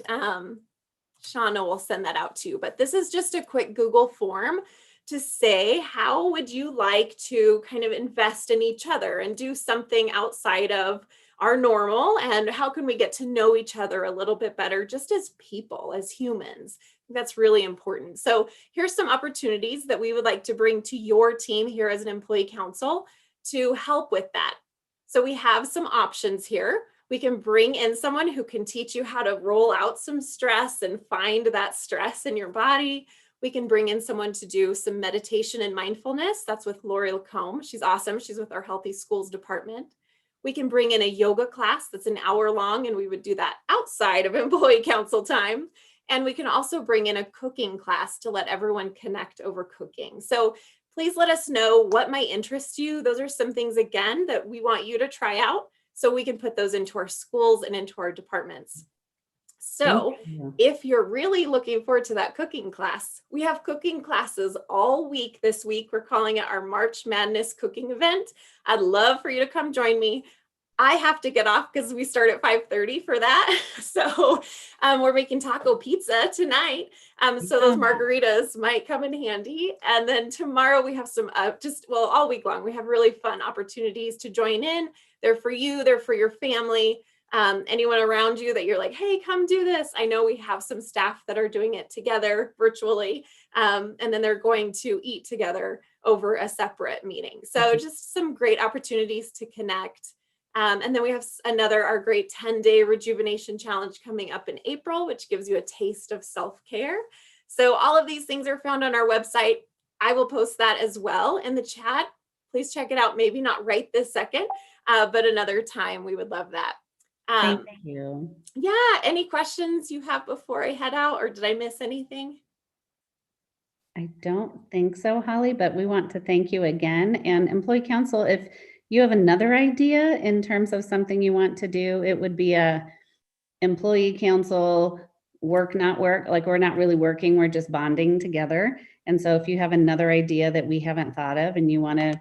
Shauna will send that out to you. But this is just a quick Google form to say, how would you like to kind of invest in each other and do something outside of our normal? And how can we get to know each other a little bit better just as people, as humans? That's really important. So here's some opportunities that we would like to bring to your team here as an employee council to help with that. So we have some options here. We can bring in someone who can teach you how to roll out some stress and find that stress in your body. We can bring in someone to do some meditation and mindfulness. That's with Lori Lacombe. She's awesome. She's with our Healthy Schools department. We can bring in a yoga class that's an hour long, and we would do that outside of employee council time. And we can also bring in a cooking class to let everyone connect over cooking. So please let us know what might interest you. Those are some things, again, that we want you to try out so we can put those into our schools and into our departments. So Thank you. if you're really looking forward to that cooking class, we have cooking classes all week this week. We're calling it our March Madness cooking event. I'd love for you to come join me. I have to get off because we start at 5:30 for that. So we're making taco pizza tonight. So those margaritas might come in handy. And then tomorrow we have some all week long, we have really fun opportunities to join in. They're for you, they're for your family. Anyone around you that you're like, hey, come do this. I know we have some staff that are doing it together virtually. And then they're going to eat together over a separate meeting. So just some great opportunities to connect. And then we have our great 10-day rejuvenation challenge coming up in April, which gives you a taste of self-care. So all of these things are found on our website. I will post that as well in the chat. Please check it out. Maybe not right this second, but another time. We would love that. Thank you. Yeah. Any questions you have before I head out, or did I miss anything? I don't think so, Holly, but we want to thank you again. And Employee Council, if you have another idea in terms of something you want to do, it would be a Employee Council work, not work. Like, we're not really working, we're just bonding together. And so if you have another idea that we haven't thought of and you want to,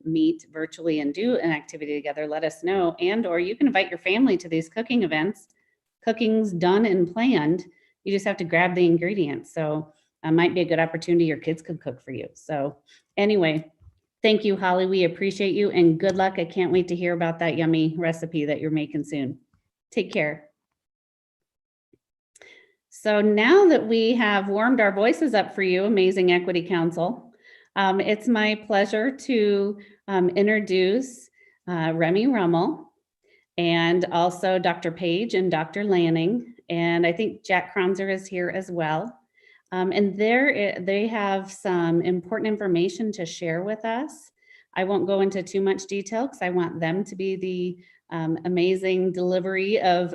meet virtually and do an activity together, let us know. And or you can invite your family to these cooking events. Cooking's done and planned. You just have to grab the ingredients. So it might be a good opportunity. Your kids could cook for you. So anyway, thank you, Holly. We appreciate you and good luck. I can't wait to hear about that yummy recipe that you're making soon. Take care. So now that we have warmed our voices up for you, Amazing Equity Council, it's my pleasure to introduce Remy Rummel and also Dr. Page and Dr. Lanning. And I think Jack Kronzer is here as well. And they have some important information to share with us. I won't go into too much detail because I want them to be the amazing delivery of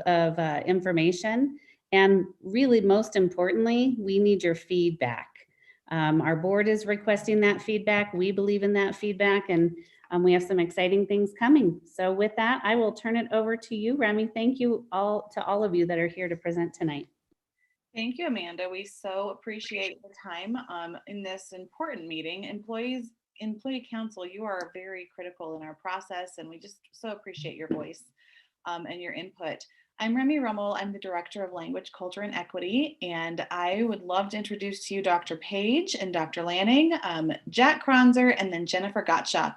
information. And really, most importantly, we need your feedback. Our board is requesting that feedback. We believe in that feedback, and we have some exciting things coming. So with that, I will turn it over to you, Remy. Thank you all of you that are here to present tonight. Thank you, Amanda. We so appreciate the time in this important meeting. Employee Council, you are very critical in our process, and we just so appreciate your voice and your input. I'm Remy Rummel. I'm the Director of Language, Culture, and Equity, and I would love to introduce to you Dr. Page and Dr. Lanning, Jack Kronzer, and then Jennifer Gottschalk.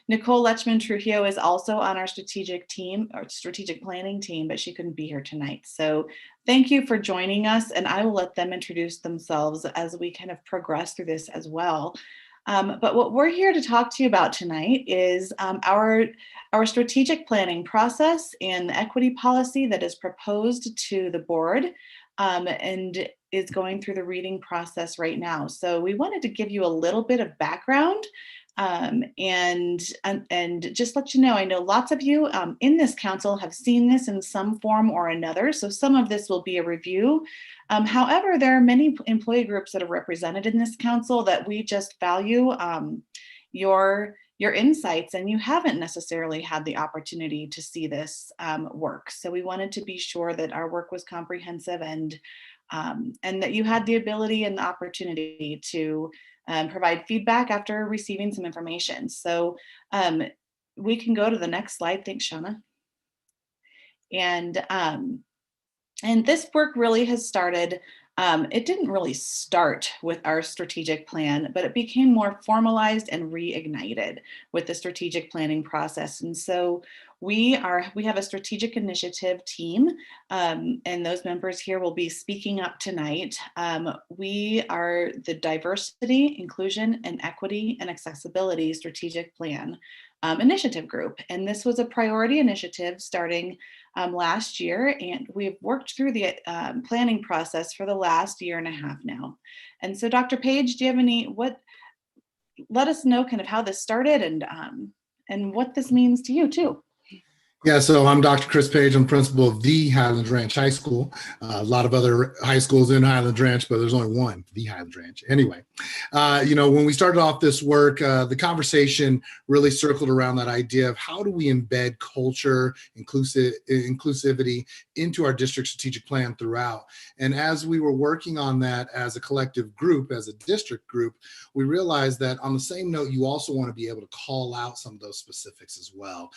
Nicole Lechman Trujillo is also on our strategic planning team, but she couldn't be here tonight. So thank you for joining us, and I will let them introduce themselves as we kind of progress through this as well. But what we're here to talk to you about tonight is our strategic planning process and the equity policy that is proposed to the board and is going through the reading process right now. So we wanted to give you a little bit of background and just let you know, I know lots of you in this council have seen this in some form or another. So some of this will be a review. However, there are many employee groups that are represented in this council that we just value your insights, and you haven't necessarily had the opportunity to see this work. So we wanted to be sure that our work was comprehensive and that you had the ability and the opportunity to provide feedback after receiving some information. So we can go to the next slide. Thanks, Shauna. And this work really has started. It didn't really start with our strategic plan, but it became more formalized and reignited with the strategic planning process. And so we have a strategic initiative team, and those members here will be speaking up tonight. We are the Diversity, Inclusion, and Equity and Accessibility Strategic Plan. initiative group. And this was a priority initiative starting last year. And we've worked through the planning process for the last year and a half now. And so Dr. Page, do you have let us know kind of how this started and what this means to you too. Yeah, so I'm Dr. Chris Page. I'm principal of the Highlands Ranch High School. A lot of other high schools in Highlands Ranch, but there's only one, the Highlands Ranch. Anyway, when we started off this work, the conversation really circled around that idea of how do we embed culture, inclusivity into our district strategic plan throughout. And as we were working on that as a collective group, as a district group, we realized that on the same note, you also want to be able to call out some of those specifics as well.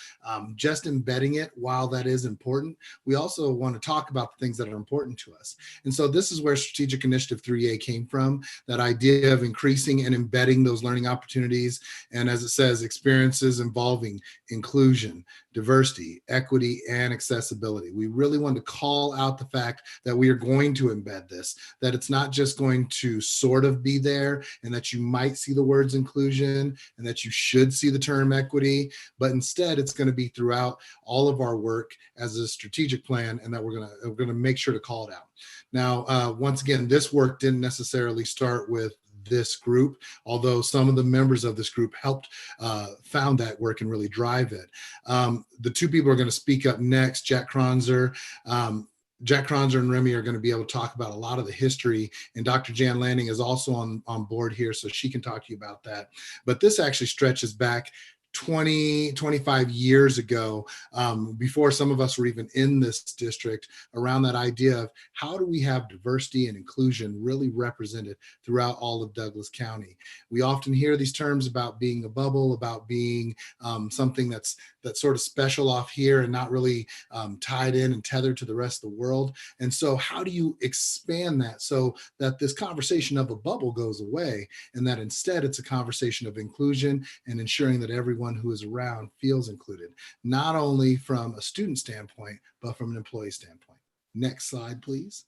Just embedding it, while that is important, we also want to talk about the things that are important to us. And so this is where Strategic Initiative 3A came from, that idea of increasing and embedding those learning opportunities. And as it says, experiences involving inclusion, diversity, equity, and accessibility. We really want to call out the fact that we are going to embed this, that it's not just going to sort of be there and that you might see the words inclusion and that you should see the term equity, but instead it's going to be throughout all of our work as a strategic plan, and that we're going to make sure to call it out. Now, once again, this work didn't necessarily start with this group, although some of the members of this group helped found that work and really drive it. The two people are going to speak up next, Jack Kronzer. Jack Kronzer and Remy are going to be able to talk about a lot of the history, and Dr. Jan Landing is also on board here, so she can talk to you about that. But this actually stretches back 25 years ago, before some of us were even in this district, around that idea of how do we have diversity and inclusion really represented throughout all of Douglas County. We often hear these terms about being a bubble, about being something that's sort of special off here and not really tied in and tethered to the rest of the world. And so how do you expand that so that this conversation of a bubble goes away, and that instead it's a conversation of inclusion and ensuring that everyone who is around feels included, not only from a student standpoint, but from an employee standpoint. Next slide, please.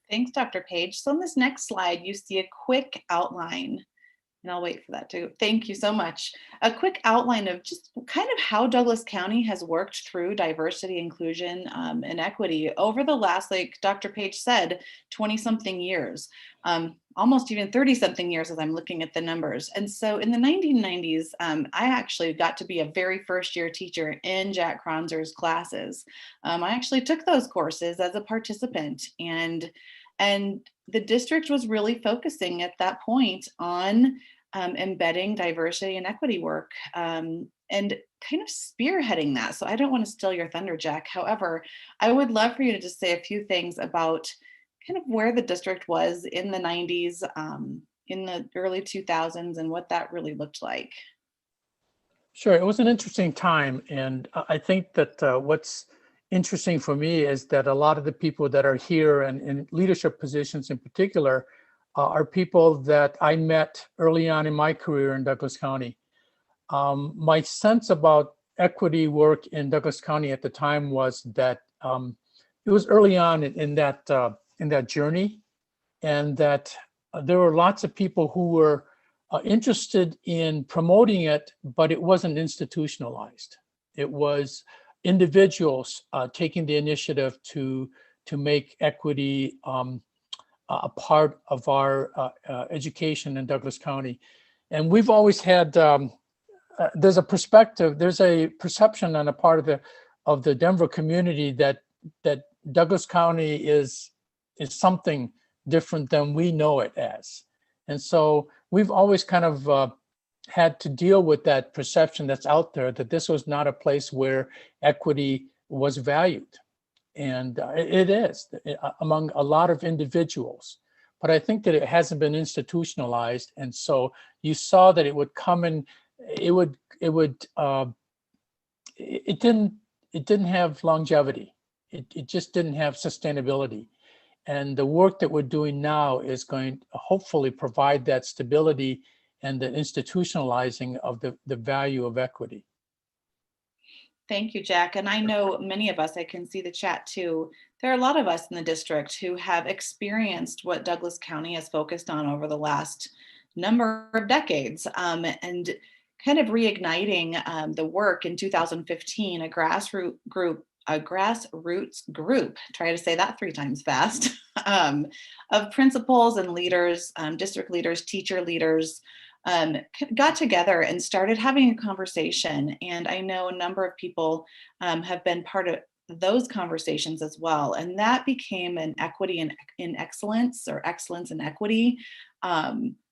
Thanks, Dr. Page. So on this next slide, you see a quick outline, and I'll wait for that too. Thank you so much. A quick outline of just kind of how Douglas County has worked through diversity, inclusion, and equity over the last, like Dr. Page said, 20-something years, almost even 30-something years as I'm looking at the numbers. And so in the 1990s, I actually got to be a very first year teacher in Jack Kronzer's classes. I actually took those courses as a participant, and the district was really focusing at that point on embedding diversity and equity work and kind of spearheading that. So I don't want to steal your thunder, Jack. However, I would love for you to just say a few things about kind of where the district was in the 90s, in the early 2000s, and what that really looked like. Sure, it was an interesting time. And I think that what's interesting for me is that a lot of the people that are here and in leadership positions in particular are people that I met early on in my career in Douglas County. My sense about equity work in Douglas County at the time was that it was early on in that journey, and that there were lots of people who were interested in promoting it, but it wasn't institutionalized. It was individuals taking the initiative to make equity a part of our education in Douglas County. And we've always had, there's a perception on a part of the Denver community that Douglas County is something different than we know it as. And so we've always kind of had to deal with that perception that's out there, that this was not a place where equity was valued. And it is among a lot of individuals, but I think that it hasn't been institutionalized. And so you saw that it would come in, it didn't have longevity. It just didn't have sustainability. And the work that we're doing now is going to hopefully provide that stability and the institutionalizing of the value of equity. Thank you, Jack. And I know many of us, I can see the chat too, there are a lot of us in the district who have experienced what Douglas County has focused on over the last number of decades, and kind of reigniting the work in 2015, a grassroots group, try to say that 3 times fast, of principals and leaders, district leaders, teacher leaders, got together and started having a conversation. And I know a number of people have been part of those conversations as well. And that became an equity in excellence, or excellence in equity,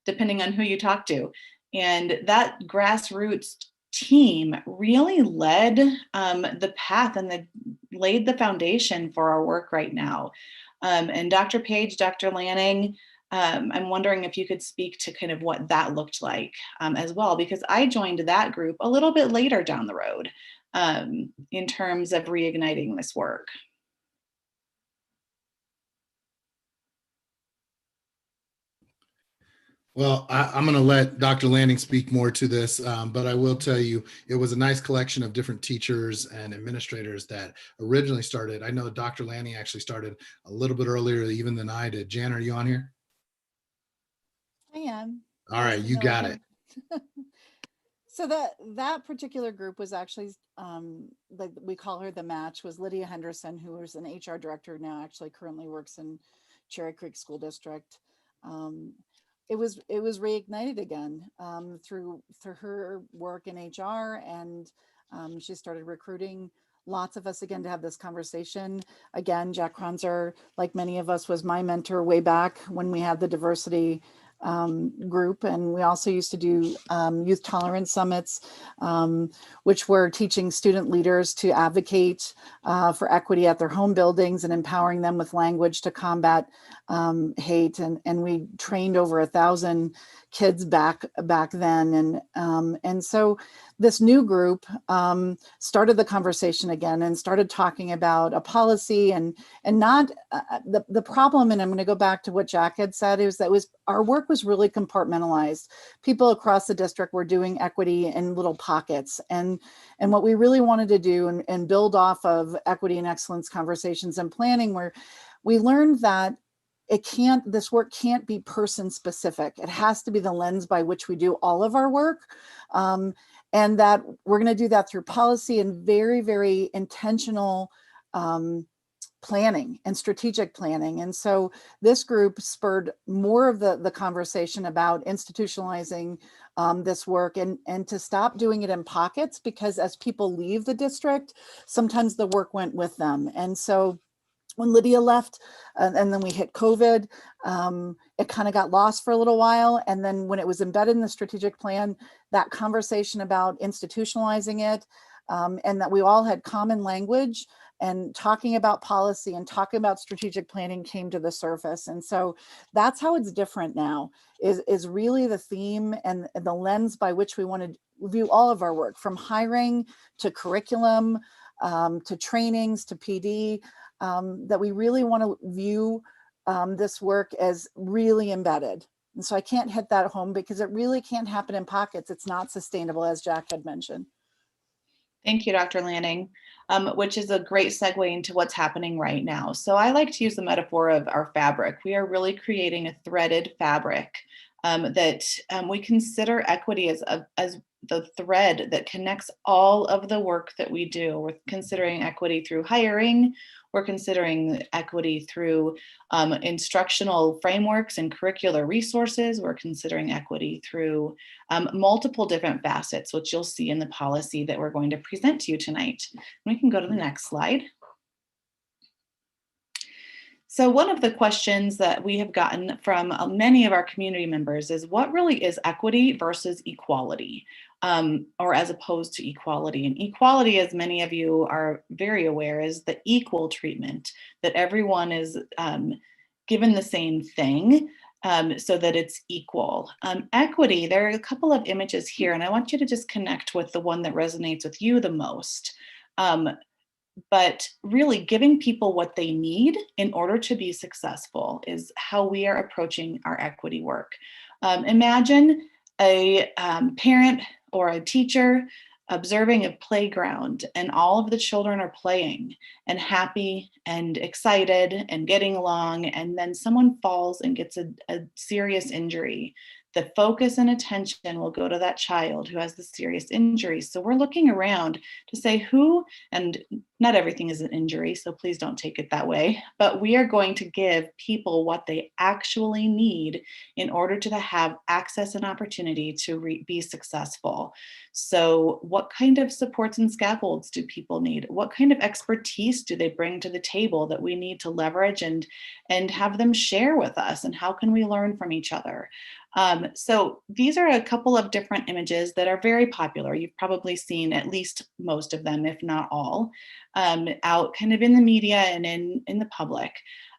depending on who you talk to. And that grassroots team really led the path and laid the foundation for our work right now. And Dr. Page, Dr. Lanning, I'm wondering if you could speak to kind of what that looked like as well, because I joined that group a little bit later down the road in terms of reigniting this work. Well, I'm going to let Dr. Lanning speak more to this, but I will tell you, it was a nice collection of different teachers and administrators that originally started. I know Dr. Lanning actually started a little bit earlier even than I did. Jan, are you on here? I am. All right, you got it. So that particular group was actually, like we call her the match, was Lydia Henderson, who was an HR director now, actually currently works in Cherry Creek School District. It was reignited again through her work in HR, and she started recruiting lots of us again to have this conversation. Again, Jack Kronzer, like many of us, was my mentor way back when we had the diversity group, and we also used to do youth tolerance summits, which were teaching student leaders to advocate for equity at their home buildings and empowering them with language to combat hate. And we trained over 1,000 kids back then, and so this new group started the conversation again and started talking about a policy and not the problem. And I'm going to go back to what Jack had said, is that our work was really compartmentalized. People across the district were doing equity in little pockets, and what we really wanted to do and build off of equity and excellence conversations and planning, where we learned that this work can't be person specific. It has to be the lens by which we do all of our work. And that we're going to do that through policy and very, very intentional planning and strategic planning. And so this group spurred more of the conversation about institutionalizing this work and to stop doing it in pockets, because as people leave the district, sometimes the work went with them. And so when Lydia left and then we hit COVID, it kind of got lost for a little while. And then when it was embedded in the strategic plan, that conversation about institutionalizing it, and that we all had common language and talking about policy and talking about strategic planning came to the surface. And so that's how it's different now, is really the theme and the lens by which we want to view all of our work, from hiring to curriculum, to trainings, to PD. That we really want to view this work as really embedded. And so I can't hit that home because it really can't happen in pockets. It's not sustainable, as Jack had mentioned. Thank you, Dr. Lanning, which is a great segue into what's happening right now. So I like to use the metaphor of our fabric. We are really creating a threaded fabric that we consider equity as the thread that connects all of the work that we do. We're considering equity through hiring. We're considering equity through instructional frameworks and curricular resources. We're considering equity through multiple different facets, which you'll see in the policy that we're going to present to you tonight. We can go to the next slide. So one of the questions that we have gotten from many of our community members is, what really is equity versus equality, or as opposed to equality? And equality, as many of you are very aware, is the equal treatment, that everyone is given the same thing so that it's equal. Equity, there are a couple of images here, and I want you to just connect with the one that resonates with you the most. But really giving people what they need in order to be successful is how we are approaching our equity work. Imagine a parent or a teacher observing a playground, and all of the children are playing and happy and excited and getting along, and then someone falls and gets a serious injury. the focus and attention will go to that child who has the serious injury. So we're looking around to say who, and not everything is an injury, so please don't take it that way, but we are going to give people what they actually need in order to have access and opportunity to be successful. So what kind of supports and scaffolds do people need? What kind of expertise do they bring to the table that we need to leverage and have them share with us? And how can we learn from each other? So these are a couple of different images that are very popular. You've probably seen at least most of them, if not all, out kind of in the media and in the public.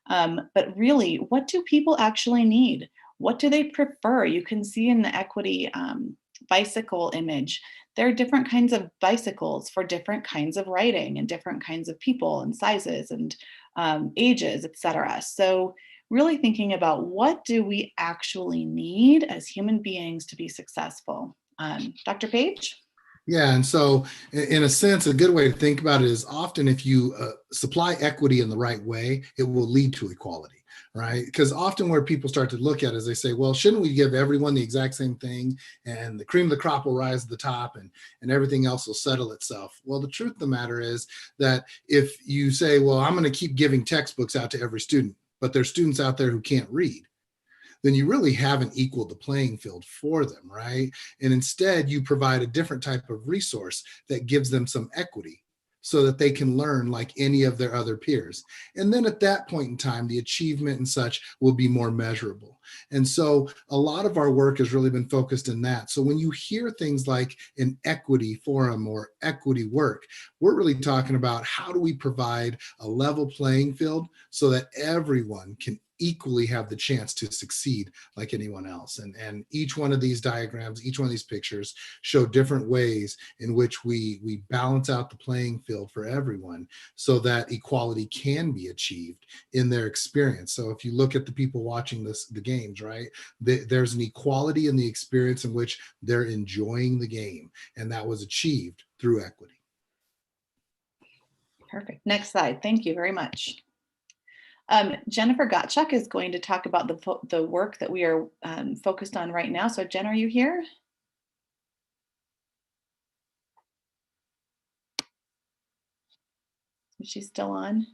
But really, what do people actually need? What do they prefer? You can see in the equity bicycle image, there are different kinds of bicycles for different kinds of riding and different kinds of people and sizes and ages, etc. So really thinking about what do we actually need as human beings to be successful. Dr. Page? Yeah, and so in a sense, a good way to think about it is often if you supply equity in the right way, it will lead to equality, right? Because often where people start to look at it is they say, well, shouldn't we give everyone the exact same thing and the cream of the crop will rise to the top and everything else will settle itself? Well, the truth of the matter is that if you say, well, I'm going to keep giving textbooks out to every student, but there's students out there who can't read, then you really haven't equaled the playing field for them, right? And instead, you provide a different type of resource that gives them some equity so that they can learn like any of their other peers. And then at that point in time, the achievement and such will be more measurable. And so a lot of our work has really been focused in that. So when you hear things like an equity forum or equity work, we're really talking about how do we provide a level playing field so that everyone can equally have the chance to succeed like anyone else. And each one of these diagrams, each one of these pictures show different ways in which we balance out the playing field for everyone so that equality can be achieved in their experience. So if you look at the people watching the games, right, there's an equality in the experience in which they're enjoying the game, and that was achieved through equity. Perfect. Next slide. Thank you very much. Jennifer Gottschalk is going to talk about the work that we are focused on right now. So Jen, are you here? Is she still on?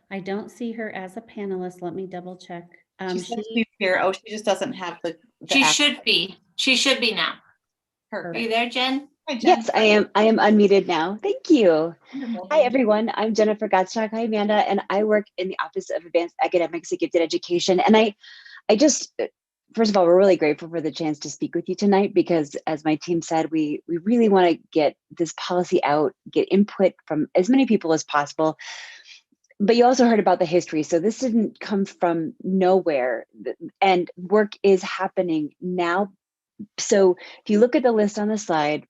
I don't see her as a panelist. Let me double check. She says she's here. Oh, she just doesn't have the She should be. She should be now. Perfect. Are you there, Jen? Hi, Jen. Yes, I am. I am unmuted now. Thank you. Wonderful. Hi, everyone. I'm Jennifer Gottschalk. Hi, Amanda. And I work in the Office of Advanced Academics and Gifted Education. And I just, first of all, we're really grateful for the chance to speak with you tonight because, as my team said, we really want to get this policy out, get input from as many people as possible. But you also heard about the history. So this didn't come from nowhere. And work is happening now. So if you look at the list on the slide,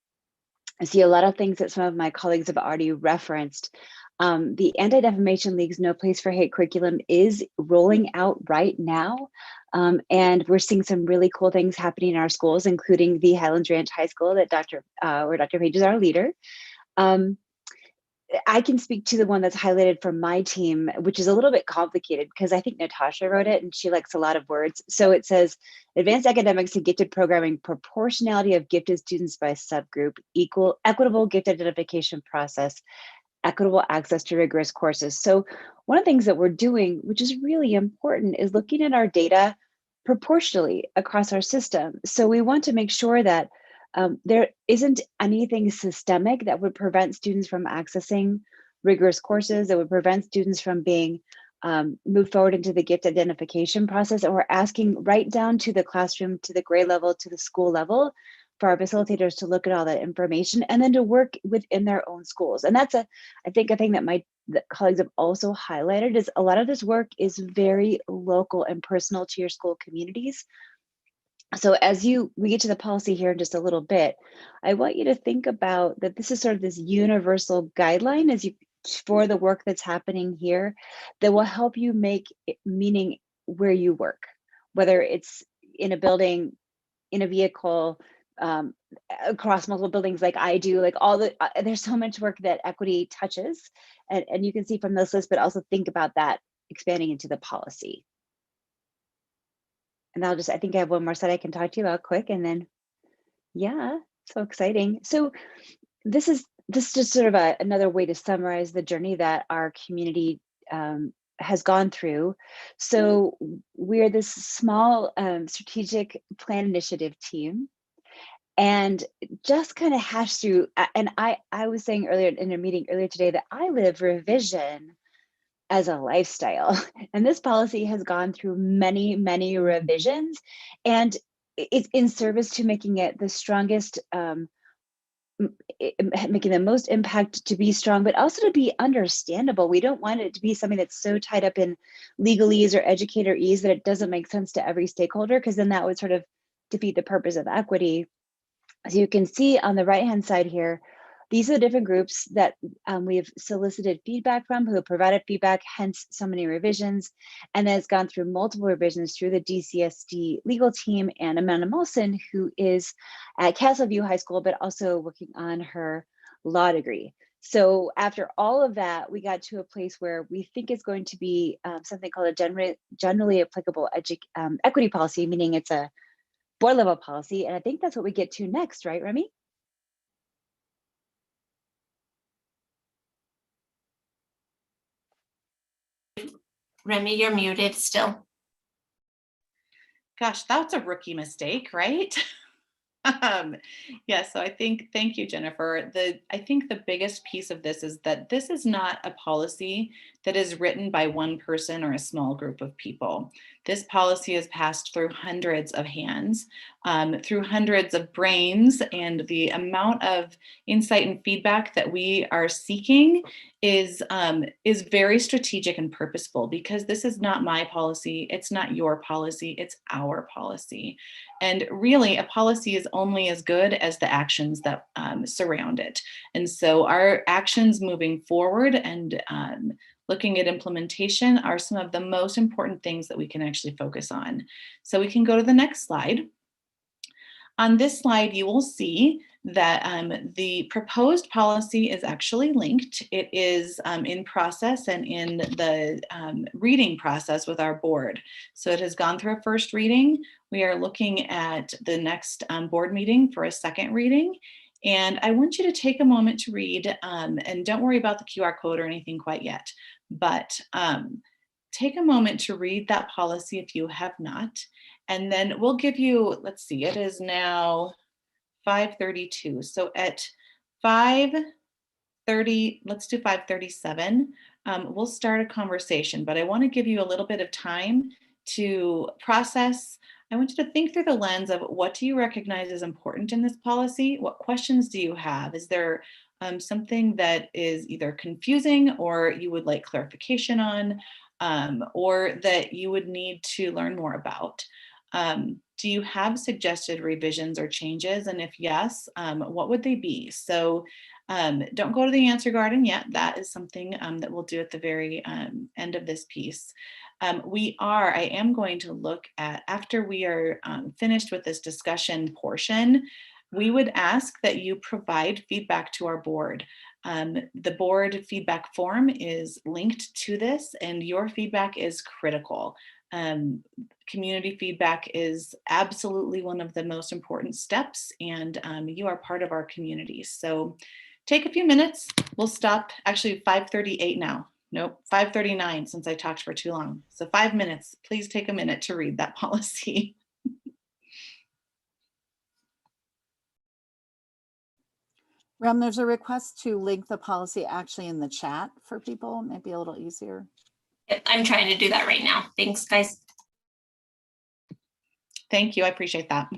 I see a lot of things that some of my colleagues have already referenced. The Anti-Defamation League's No Place for Hate curriculum is rolling out right now. And we're seeing some really cool things happening in our schools, including the Highlands Ranch High School that where Dr. Page is our leader. I can speak to the one that's highlighted from my team, which is a little bit complicated because I think Natasha wrote it and she likes a lot of words. So it says, advanced academics and gifted programming, proportionality of gifted students by subgroup, equitable gift identification process, equitable access to rigorous courses. So one of the things that we're doing, which is really important, is looking at our data proportionally across our system. So we want to make sure that there isn't anything systemic that would prevent students from accessing rigorous courses, that would prevent students from being moved forward into the gift identification process. And we're asking right down to the classroom, to the grade level, to the school level, for our facilitators to look at all that information and then to work within their own schools. And that's I think a thing that my colleagues have also highlighted is a lot of this work is very local and personal to your school communities. So as we get to the policy here in just a little bit, I want you to think about that this is sort of this universal guideline for the work that's happening here that will help you make meaning where you work, whether it's in a building, in a vehicle, across multiple buildings like I do, like there's so much work that equity touches and you can see from this list, but also think about that expanding into the policy. And I think I have one more slide I can talk to you about quick, and then, yeah, so exciting. So this is just sort of another way to summarize the journey that our community has gone through. So we're this small strategic plan initiative team, and just kind of hash through. And I was saying earlier in a meeting earlier today that I live revision as a lifestyle, and this policy has gone through many, many revisions, and it's in service to making it the strongest, making the most impact to be strong, but also to be understandable. We don't want it to be something that's so tied up in legalese or educatorese that it doesn't make sense to every stakeholder, because then that would sort of defeat the purpose of equity. As you can see on the right-hand side here, these are the different groups that we've solicited feedback from, who have provided feedback, hence so many revisions. And then it's gone through multiple revisions through the DCSD legal team and Amanda Molson, who is at Castle View High School, but also working on her law degree. So after all of that, we got to a place where we think it's going to be something called a generally applicable equity policy, meaning it's a board level policy. And I think that's what we get to next, right, Remy? Remy, you're muted still. Gosh, that's a rookie mistake, right? Yeah, so thank you, Jennifer. I think the biggest piece of this is that this is not a policy that is written by one person or a small group of people. This policy has passed through hundreds of hands, through hundreds of brains, and the amount of insight and feedback that we are seeking is very strategic and purposeful, because this is not my policy, it's not your policy, it's our policy. And really, a policy is only as good as the actions that surround it. And so our actions moving forward and looking at implementation are some of the most important things that we can actually focus on. So we can go to the next slide. On this slide, you will see that the proposed policy is actually linked. It is in process and in the reading process with our board. So it has gone through a first reading. We are looking at the next board meeting for a second reading. And I want you to take a moment to read, and don't worry about the QR code or anything quite yet, but take a moment to read that policy if you have not. And then we'll give you, let's see, it is now 5:32. So at 5:30, let's do 5:37, we'll start a conversation, but I want to give you a little bit of time to process. I want you to think through the lens of, what do you recognize as important in this policy? What questions do you have? Is there something that is either confusing or you would like clarification on, or that you would need to learn more about? Do you have suggested revisions or changes? And if yes, what would they be? So don't go to the answer garden yet. That is something that we'll do at the very end of this piece. I am going to look at, after we are finished with this discussion portion, we would ask that you provide feedback to our board. The board feedback form is linked to this, and your feedback is critical. Community feedback is absolutely one of the most important steps, and you are part of our community. So take a few minutes. We'll stop, actually 5:38 now. Nope, 5:39 since I talked for too long. So 5 minutes, please take a minute to read that policy. Rem, there's a request to link the policy actually in the chat for people, maybe a little easier. I'm trying to do that right now. Thanks, guys. Thank you, I appreciate that.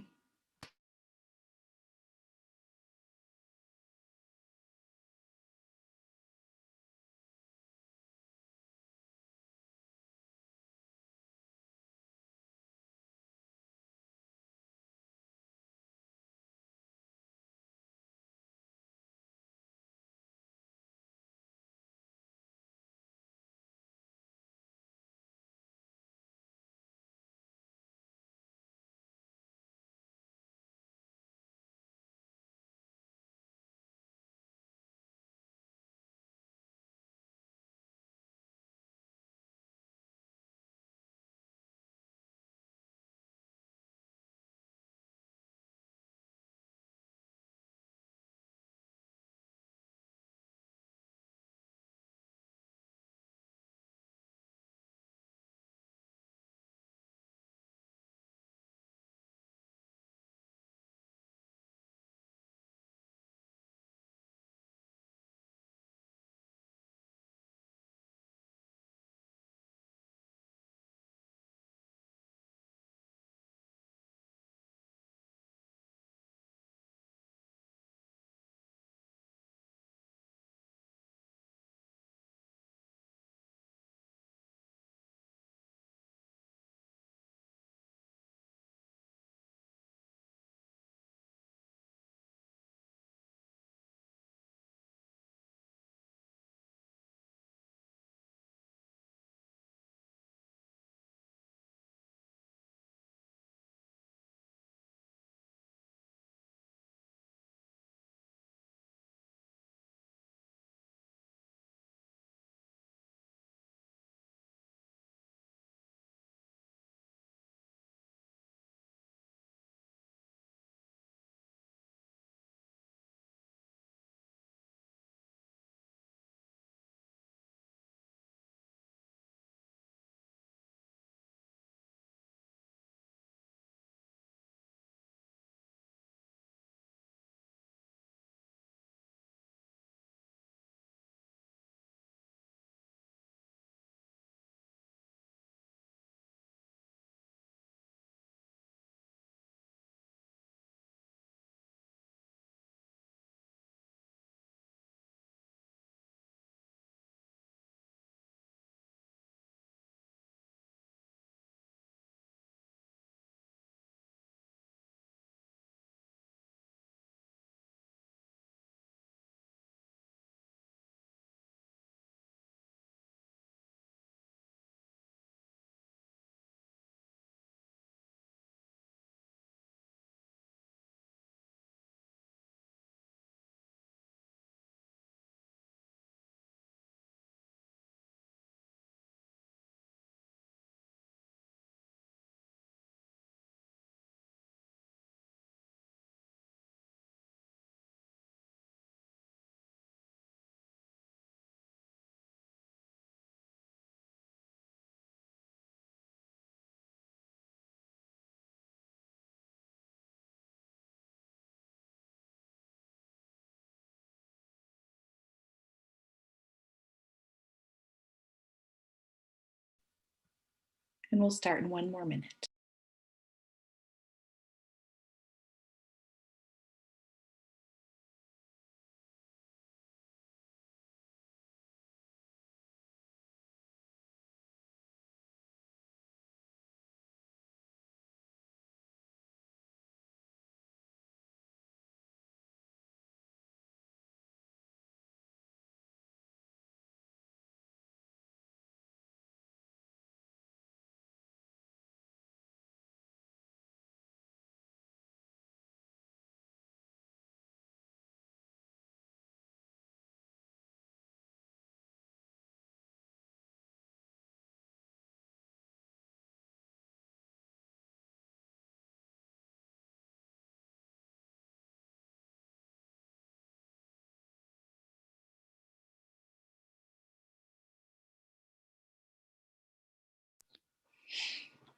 And we'll start in 1 more minute.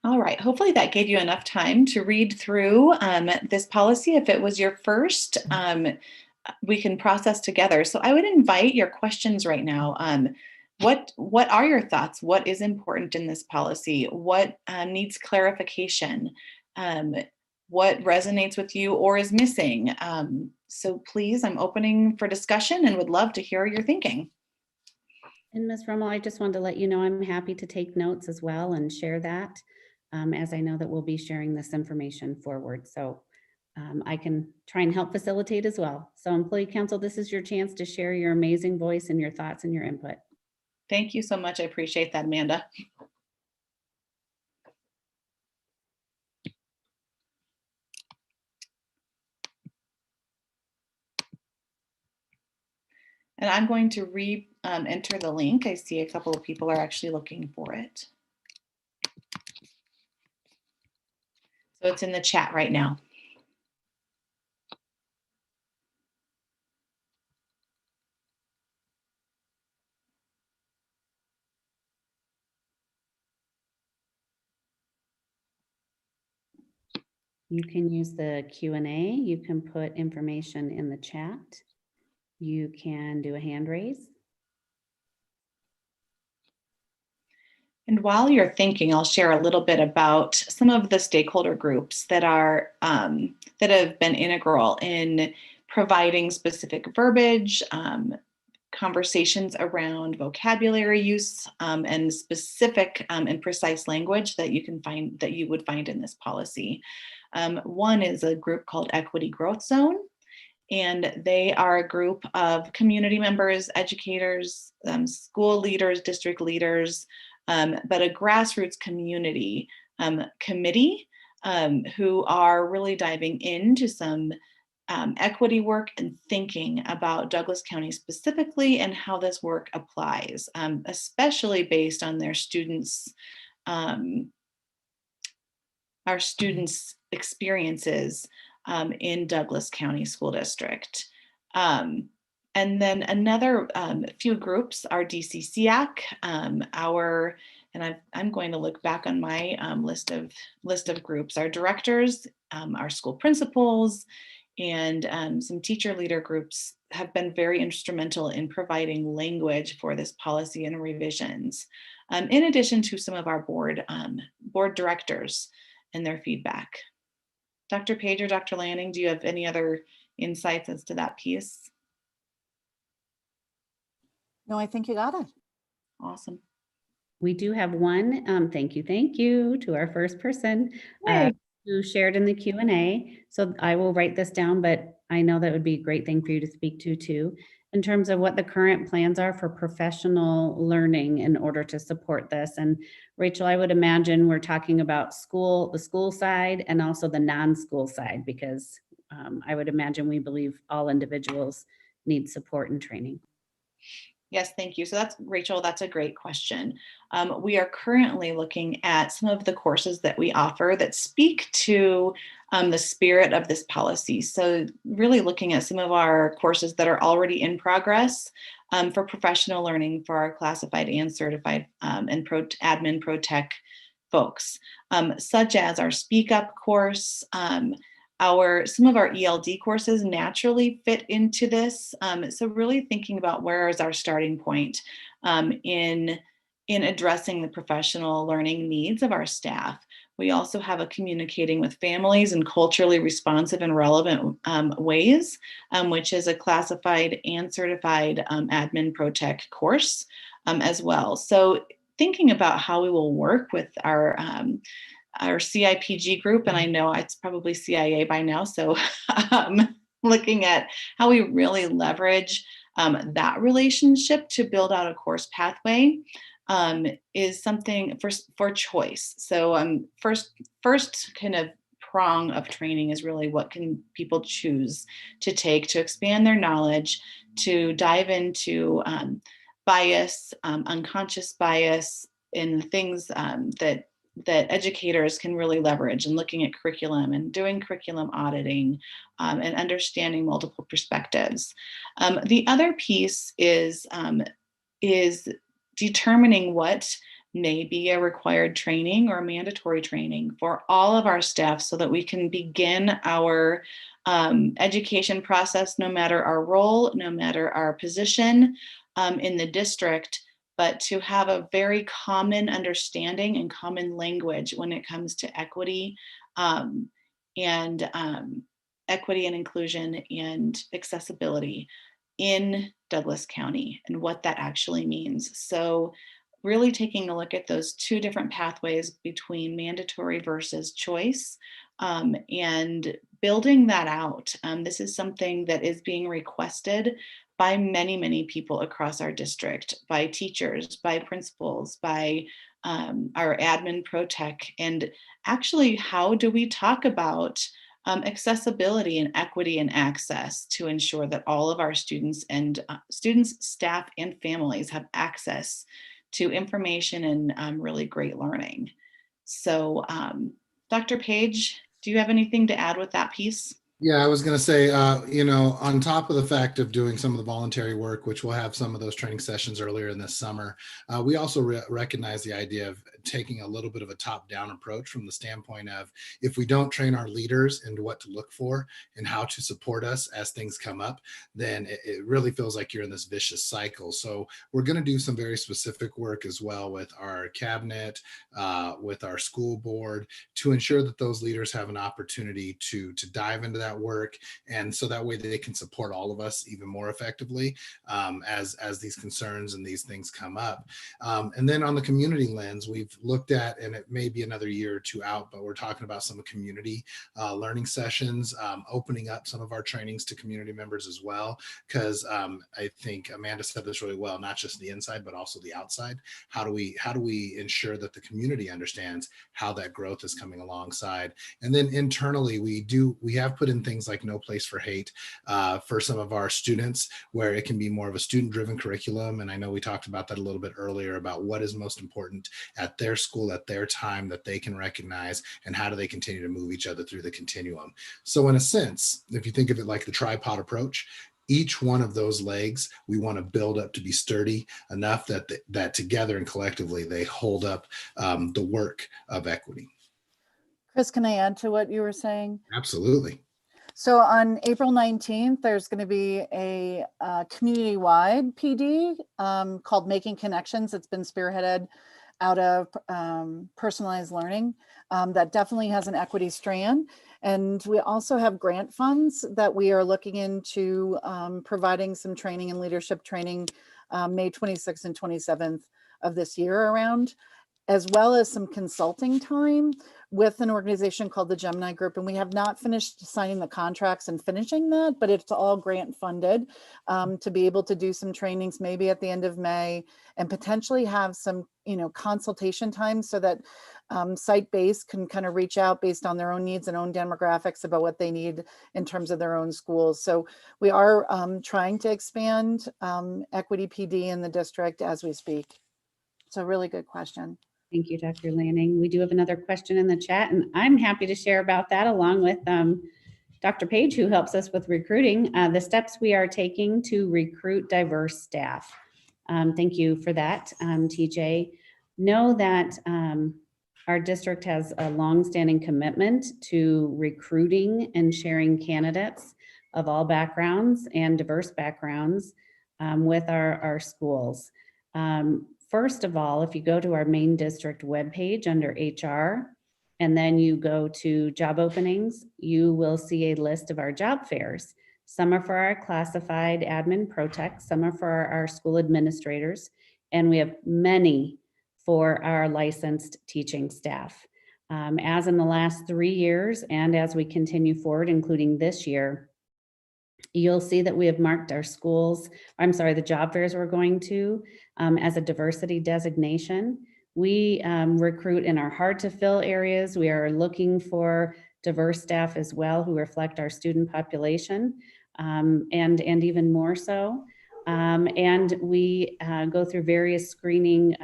All right, hopefully that gave you enough time to read through this policy. If it was your first, we can process together. So I would invite your questions right now. What are your thoughts? What is important in this policy? What needs clarification? What resonates with you or is missing? So please, I'm opening for discussion and would love to hear your thinking. And Ms. Rummel, I just wanted to let you know I'm happy to take notes as well and share that, as I know that we'll be sharing this information forward. So I can try and help facilitate as well. So Employee Council, this is your chance to share your amazing voice and your thoughts and your input. Thank you so much. I appreciate that, Amanda. And I'm going to enter the link. I see a couple of people are actually looking for it. So it's in the chat right now. You can use the Q&A. You can put information in the chat. You can do a hand raise. And while you're thinking, I'll share a little bit about some of the stakeholder groups that are that have been integral in providing specific verbiage, conversations around vocabulary use, and specific and precise language that you would find in this policy. One is a group called Equity Growth Zone, and they are a group of community members, educators, school leaders, district leaders, but a grassroots community committee who are really diving into some equity work and thinking about Douglas County specifically and how this work applies, especially based on their students, our students' experiences in Douglas County School District. And then another few groups are DCCAC, and I'm going to look back on my list of groups. Our directors, our school principals, and some teacher leader groups have been very instrumental in providing language for this policy and revisions, in addition to some of our board directors and their feedback. Dr. Page or Dr. Lanning, do you have any other insights as to that piece? No, I think you got it. Awesome. We do have one. Thank you to our first person who shared in the Q&A. So I will write this down, but I know that would be a great thing for you to speak to too, in terms of what the current plans are for professional learning in order to support this. And Rachel, I would imagine we're talking about the school side and also the non-school side, because I would imagine we believe all individuals need support and training. Yes, thank you. So that's, Rachel, that's a great question. We are currently looking at some of the courses that we offer that speak to the spirit of this policy. So really looking at some of our courses that are already in progress for professional learning for our classified and certified and admin pro tech folks, such as our Speak Up course. Some of our ELD courses naturally fit into this. So really thinking about where is our starting point in in addressing the professional learning needs of our staff. We also have a communicating with families in culturally responsive and relevant ways, which is a classified and certified admin pro-tech course as well. So thinking about how we will work with our CIPG group, and I know it's probably CIA by now, so looking at how we really leverage that relationship to build out a course pathway is something for choice. So first kind of prong of training is really what can people choose to take to expand their knowledge, to dive into bias, unconscious bias, in things that educators can really leverage, and looking at curriculum and doing curriculum auditing and understanding multiple perspectives. The other piece is determining what may be a required training or mandatory training for all of our staff so that we can begin our education process, no matter our role, no matter our position in the district, but to have a very common understanding and common language when it comes to equity and equity and inclusion and accessibility in Douglas County and what that actually means. So really taking a look at those two different pathways between mandatory versus choice and building that out. This is something that is being requested by many, many people across our district, by teachers, by principals, by our admin pro-tech. And actually, how do we talk about accessibility and equity and access to ensure that all of our students, staff, and families have access to information and really great learning? So Dr. Page, do you have anything to add with that piece? Yeah, I was going to say, on top of the fact of doing some of the voluntary work, which we'll have some of those training sessions earlier in this summer, we also recognize the idea of taking a little bit of a top-down approach from the standpoint of, if we don't train our leaders into what to look for and how to support us as things come up, then it really feels like you're in this vicious cycle. So we're going to do some very specific work as well with our cabinet, with our school board, to ensure that those leaders have an opportunity to dive into that work, and so that way they can support all of us even more effectively as these concerns and these things come up. And then on the community lens, we've looked at, and it may be another year or two out, but we're talking about some community learning sessions, opening up some of our trainings to community members as well, because I think Amanda said this really well, not just the inside but also the outside. How do we ensure that the community understands how that growth is coming alongside? And then internally, we have put in things like No Place for Hate for some of our students, where it can be more of a student-driven curriculum. And I know we talked about that a little bit earlier, about what is most important at their school at their time that they can recognize, and how do they continue to move each other through the continuum. So in a sense, if you think of it like the tripod approach, each one of those legs we want to build up to be sturdy enough that together and collectively they hold up the work of equity. Chris, can I add to what you were saying? Absolutely. So on April 19th, there's going to be a community-wide PD called Making Connections. It's been spearheaded out of personalized learning that definitely has an equity strand. And we also have grant funds that we are looking into providing some training and leadership training May 26th and 27th of this year around, as well as some consulting time with an organization called the Gemini Group. And we have not finished signing the contracts and finishing that, but it's all grant funded to be able to do some trainings maybe at the end of May, and potentially have some, consultation time so that site-based can kind of reach out based on their own needs and own demographics about what they need in terms of their own schools. So we are trying to expand equity PD in the district as we speak. It's a really good question. Thank you, Dr. Lanning. We do have another question in the chat, and I'm happy to share about that along with Dr. Page, who helps us with recruiting, the steps we are taking to recruit diverse staff. Thank you for that, TJ. Know that our district has a longstanding commitment to recruiting and sharing candidates of all backgrounds and diverse backgrounds with our schools. First of all, if you go to our main district webpage under HR, and then you go to job openings, you will see a list of our job fairs. Some are for our classified admin pro tech, some are for our school administrators, and we have many for our licensed teaching staff. As in the last 3 years, and as we continue forward, including this year, you'll see that we have marked our schools, the job fairs we're going to as a diversity designation. We recruit in our hard to fill areas. We are looking for diverse staff as well who reflect our student population and even more so. And we go through various screening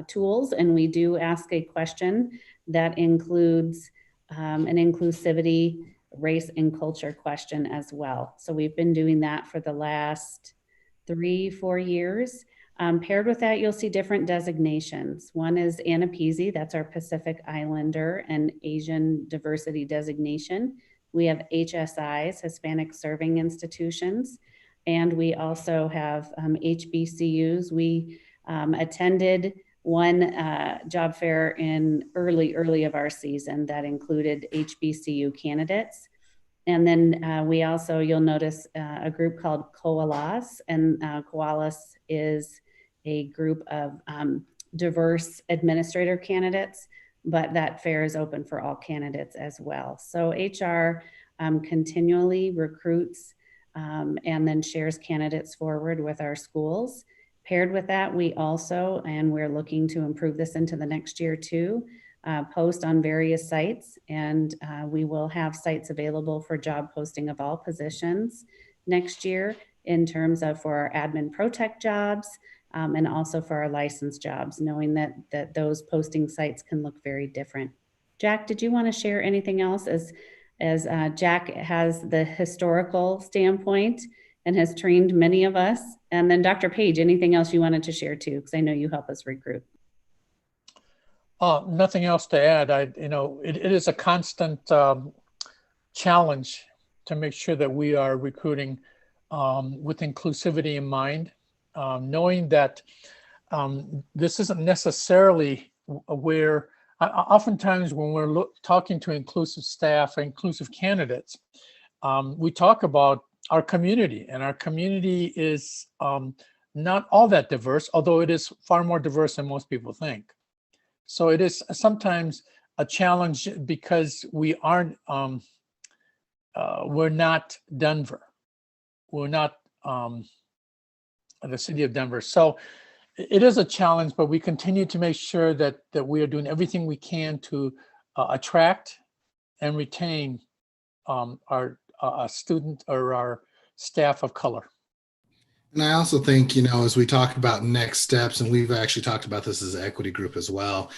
tools, and we do ask a question that includes an inclusivity, race and culture question as well. So we've been doing that for the last 3-4 years. Paired with that, you'll see different designations. One is ANAPISI, that's our Pacific Islander and Asian diversity designation. We have HSIs, Hispanic Serving Institutions, and we also have HBCUs. We attended one job fair in early of our season that included HBCU candidates. And then we also, you'll notice a group called Koalas, and Koalas is a group of diverse administrator candidates, but that fair is open for all candidates as well. So HR continually recruits and then shares candidates forward with our schools. Paired with that, we also, and we're looking to improve this into the next year too, post on various sites, and we will have sites available for job posting of all positions next year in terms of for our admin pro tech jobs and also for our licensed jobs, knowing that those posting sites can look very different. Jack, did you want to share anything else as Jack has the historical standpoint and has trained many of us? And then Dr. Page, anything else you wanted to share too? Because I know you help us recruit. Nothing else to add. It is a constant challenge to make sure that we are recruiting with inclusivity in mind, knowing that this isn't necessarily where, oftentimes when we're talking to inclusive staff or inclusive candidates, we talk about our community, and our community is not all that diverse, although it is far more diverse than most people think. So it is sometimes a challenge because we aren't, we're not Denver. We're not the city of Denver. So it is a challenge, but we continue to make sure that we are doing everything we can to attract and retain our student or our staff of color. And I also think, as we talk about next steps, and we've actually talked about this as an equity group as well,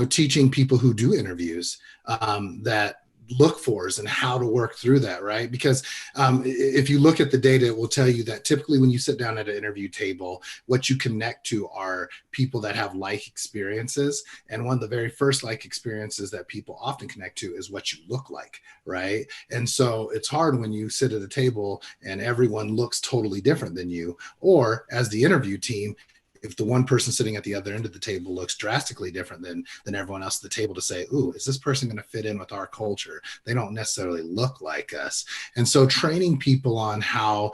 teaching people who do interviews that look fors and how to work through that, right? Because if you look at the data, it will tell you that typically when you sit down at an interview table, what you connect to are people that have like experiences. And one of the very first like experiences that people often connect to is what you look like, right? And so it's hard when you sit at a table and everyone looks totally different than you, or as the interview team, if the one person sitting at the other end of the table looks drastically different than everyone else at the table, to say, ooh, is this person going to fit in with our culture? They don't necessarily look like us. And so training people on how,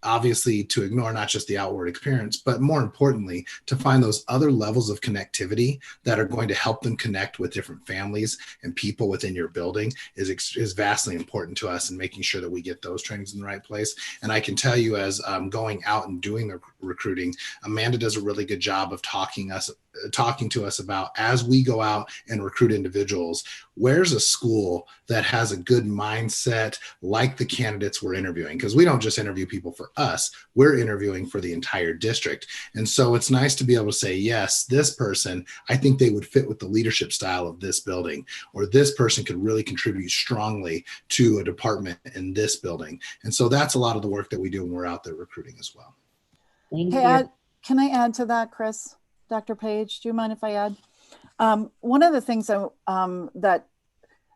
obviously, to ignore not just the outward appearance, but more importantly, to find those other levels of connectivity that are going to help them connect with different families and people within your building is vastly important to us, and making sure that we get those trainings in the right place. And I can tell you, as going out and doing the recruiting, Amanda does a really good job of talking to us about, as we go out and recruit individuals, where's a school that has a good mindset like the candidates we're interviewing? Because we don't just interview people for us, we're interviewing for the entire district. And so it's nice to be able to say, yes, this person, I think they would fit with the leadership style of this building, or this person could really contribute strongly to a department in this building. And so that's a lot of the work that we do when we're out there recruiting as well. Thank Hey, you. can I add to that, Chris? Dr. Page, do you mind if I add? One of the things that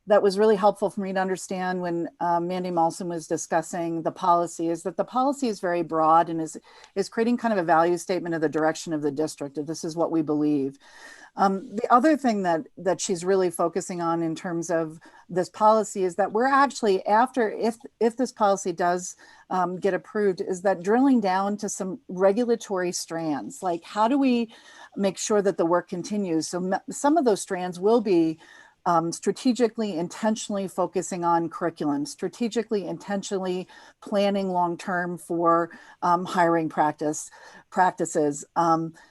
that was really helpful for me to understand when Mandy Malson was discussing the policy is that the policy is very broad and is creating kind of a value statement of the direction of the district. If this is what we believe. The other thing that she's really focusing on in terms of this policy is that we're actually, after, if this policy does get approved, is that drilling down to some regulatory strands, like how do we make sure that the work continues? So some of those strands will be strategically, intentionally focusing on curriculum, strategically, intentionally planning long-term for hiring practices.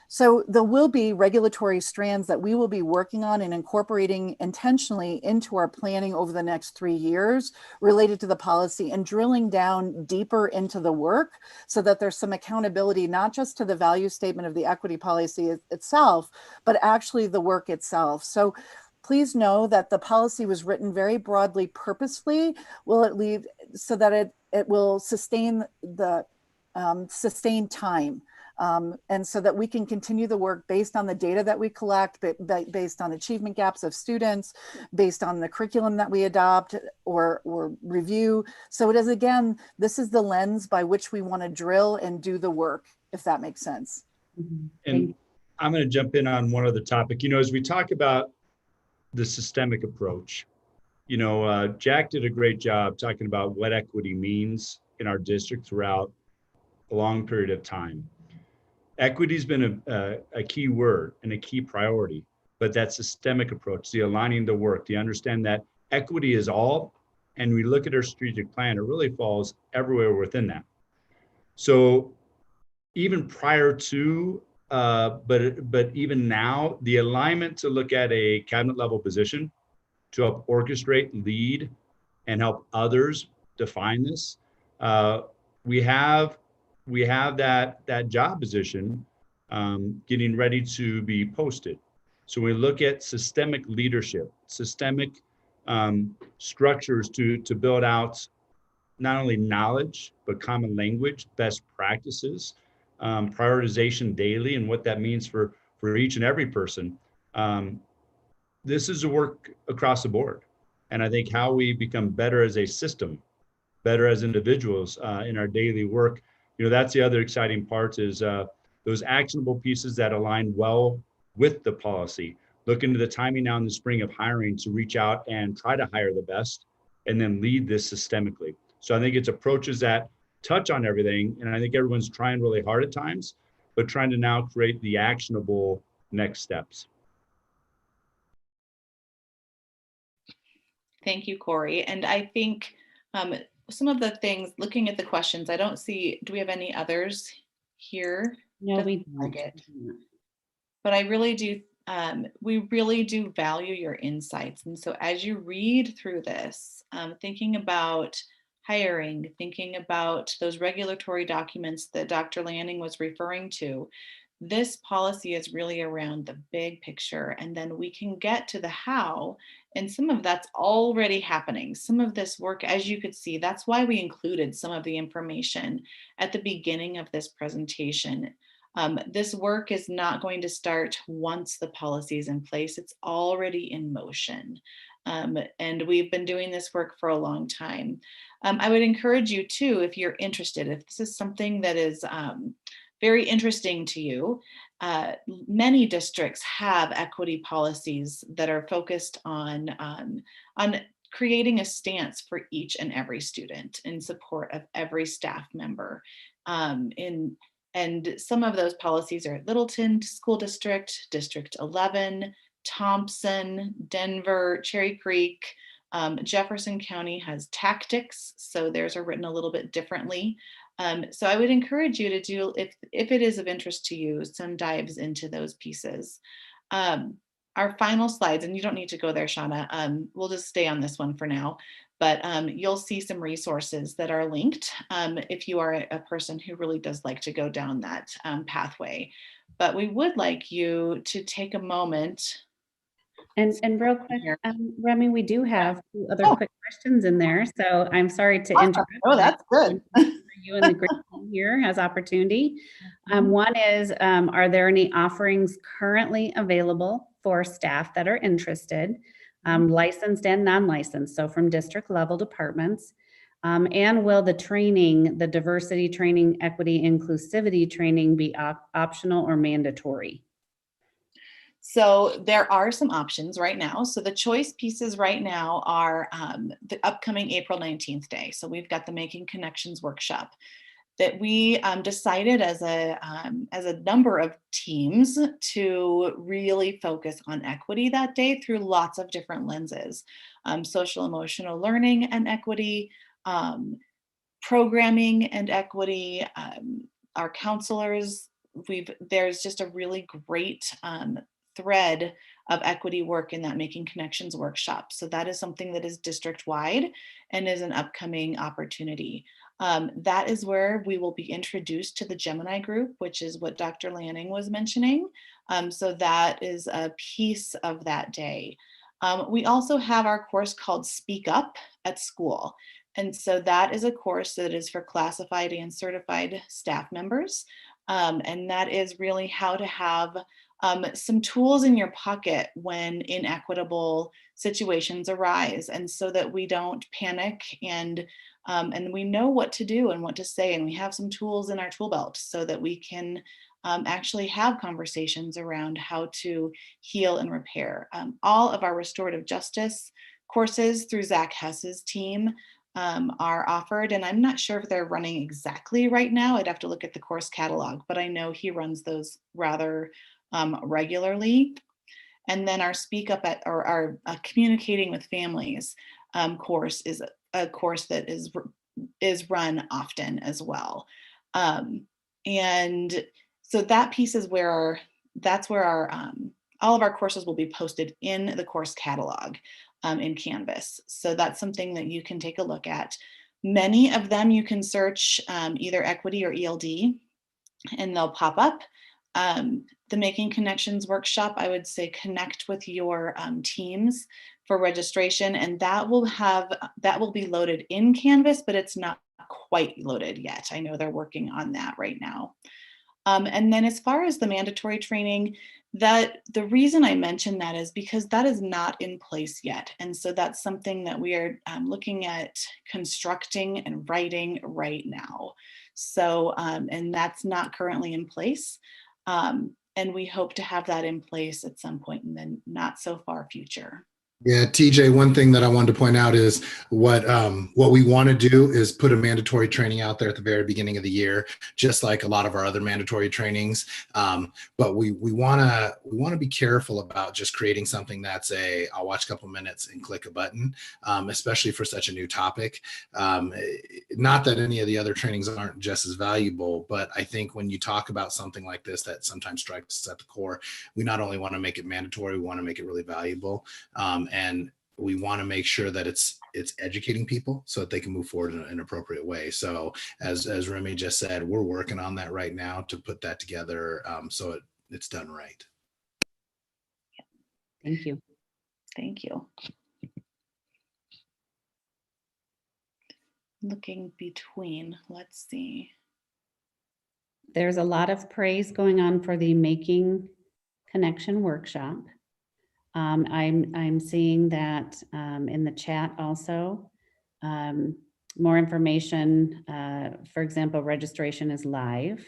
So there will be regulatory strands that we will be working on and incorporating intentionally into our planning over the next 3 years related to the policy and drilling down deeper into the work so that there's some accountability, not just to the value statement of the equity policy itself, but actually the work itself. So please know that the policy was written very broadly, purposefully. Will it leave so that it will sustain the sustained time, and so that we can continue the work based on the data that we collect, based on achievement gaps of students, based on the curriculum that we adopt or review. So it is, again, this is the lens by which we want to drill and do the work, if that makes sense. And I'm going to jump in on one other topic. As we talk about the systemic approach, Jack did a great job talking about what equity means in our district throughout a long period of time. Equity's been a key word and a key priority, but that systemic approach, the aligning the work, the understand that equity is all, and we look at our strategic plan, it really falls everywhere within that. So even prior to but even now, the alignment to look at a cabinet level position to help orchestrate, lead, and help others define this. We have that job position getting ready to be posted. So we look at systemic leadership, systemic structures to build out not only knowledge, but common language, best practices, prioritization daily, and what that means for each and every person. This is a work across the board. And I think how we become better as a system, better as individuals in our daily work, that's the other exciting part is those actionable pieces that align well with the policy. Look into the timing now in the spring of hiring to reach out and try to hire the best and then lead this systemically. So I think it's approaches that touch on everything. And I think everyone's trying really hard at times, but trying to now create the actionable next steps. Thank you, Corey. And I think some of the things, looking at the questions, I don't see, do we have any others here? No, we like don't. it. But I really do, we really do value your insights. And so as you read through this, thinking about hiring, thinking about those regulatory documents that Dr. Lanning was referring to, this policy is really around the big picture, and then we can get to the how, and some of that's already happening. Some of this work, as you could see, that's why we included some of the information at the beginning of this presentation. This work is not going to start once the policy is in place. It's already in motion. And we've been doing this work for a long time. I would encourage you too, if you're interested, if this is something that is very interesting to you, many districts have equity policies that are focused on creating a stance for each and every student in support of every staff member. And some of those policies are Littleton School District, District 11, Thompson, Denver, Cherry Creek, Jefferson County has tactics, so theirs are written a little bit differently. So I would encourage you to do, if it is of interest to you, some dives into those pieces. Our final slides, and you don't need to go there, Shauna, we'll just stay on this one for now, but you'll see some resources that are linked if you are a person who really does like to go down that pathway. But we would like you to take a moment. And real quick, Remy, we do have two other quick questions in there. So I'm sorry to interrupt. Oh, that's good. You and the great team here has opportunity. One is, are there any offerings currently available for staff that are interested? licensed and non-licensed, so from district level departments. And will the training, the diversity training, equity, inclusivity training be optional or mandatory? So there are some options right now. So the choice pieces right now are the upcoming April 19th day. So we've got the Making Connections workshop that we decided as a number of teams to really focus on equity that day through lots of different lenses, social emotional learning and equity, programming and equity, our counselors. There's just a really great thread of equity work in that Making Connections workshop. So that is something that is district wide and is an upcoming opportunity. That is where we will be introduced to the Gemini group, which is what Dr. Lanning was mentioning. So that is a piece of that day. We also have our course called Speak Up at School. And so that is a course that is for classified and certified staff members. And that is really how to have some tools in your pocket when inequitable situations arise, and so that we don't panic and we know what to do and what to say, and we have some tools in our tool belt so that we can actually have conversations around how to heal and repair. All of our restorative justice courses through Zach Hess's team are offered, and I'm not sure if they're running exactly right now. I'd have to look at the course catalog, but I know he runs those rather regularly. And then our Speak Up at, or our Communicating with Families course is a course that is run often as well. And so that piece is where that's where our all of our courses will be posted in the course catalog in Canvas. So that's something that you can take a look at. Many of them you can search either equity or ELD and they'll pop up. The Making Connections workshop, I would say connect with your teams for registration, and that will be loaded in Canvas, but it's not quite loaded yet. I know they're working on that right now. And then as far as the mandatory training, that the reason I mentioned that is because that is not in place yet. And so that's something that we are looking at constructing and writing right now. So, and that's not currently in place. And we hope to have that in place at some point in the not so far future. Yeah, TJ, one thing that I wanted to point out is what we want to do is put a mandatory training out there at the very beginning of the year, just like a lot of our other mandatory trainings. But we want to be careful about just creating something that's I'll watch a couple minutes and click a button, especially for such a new topic. Not that any of the other trainings aren't just as valuable, but I think when you talk about something like this that sometimes strikes at the core, we not only want to make it mandatory, we want to make it really valuable. And we want to make sure that it's educating people so that they can move forward in an appropriate way. So as Remy just said, we're working on that right now to put that together so it's done right. Thank you. Thank you. Looking between, let's see. There's a lot of praise going on for the Making Connection workshop. I'm seeing that in the chat also. More information, for example, registration is live,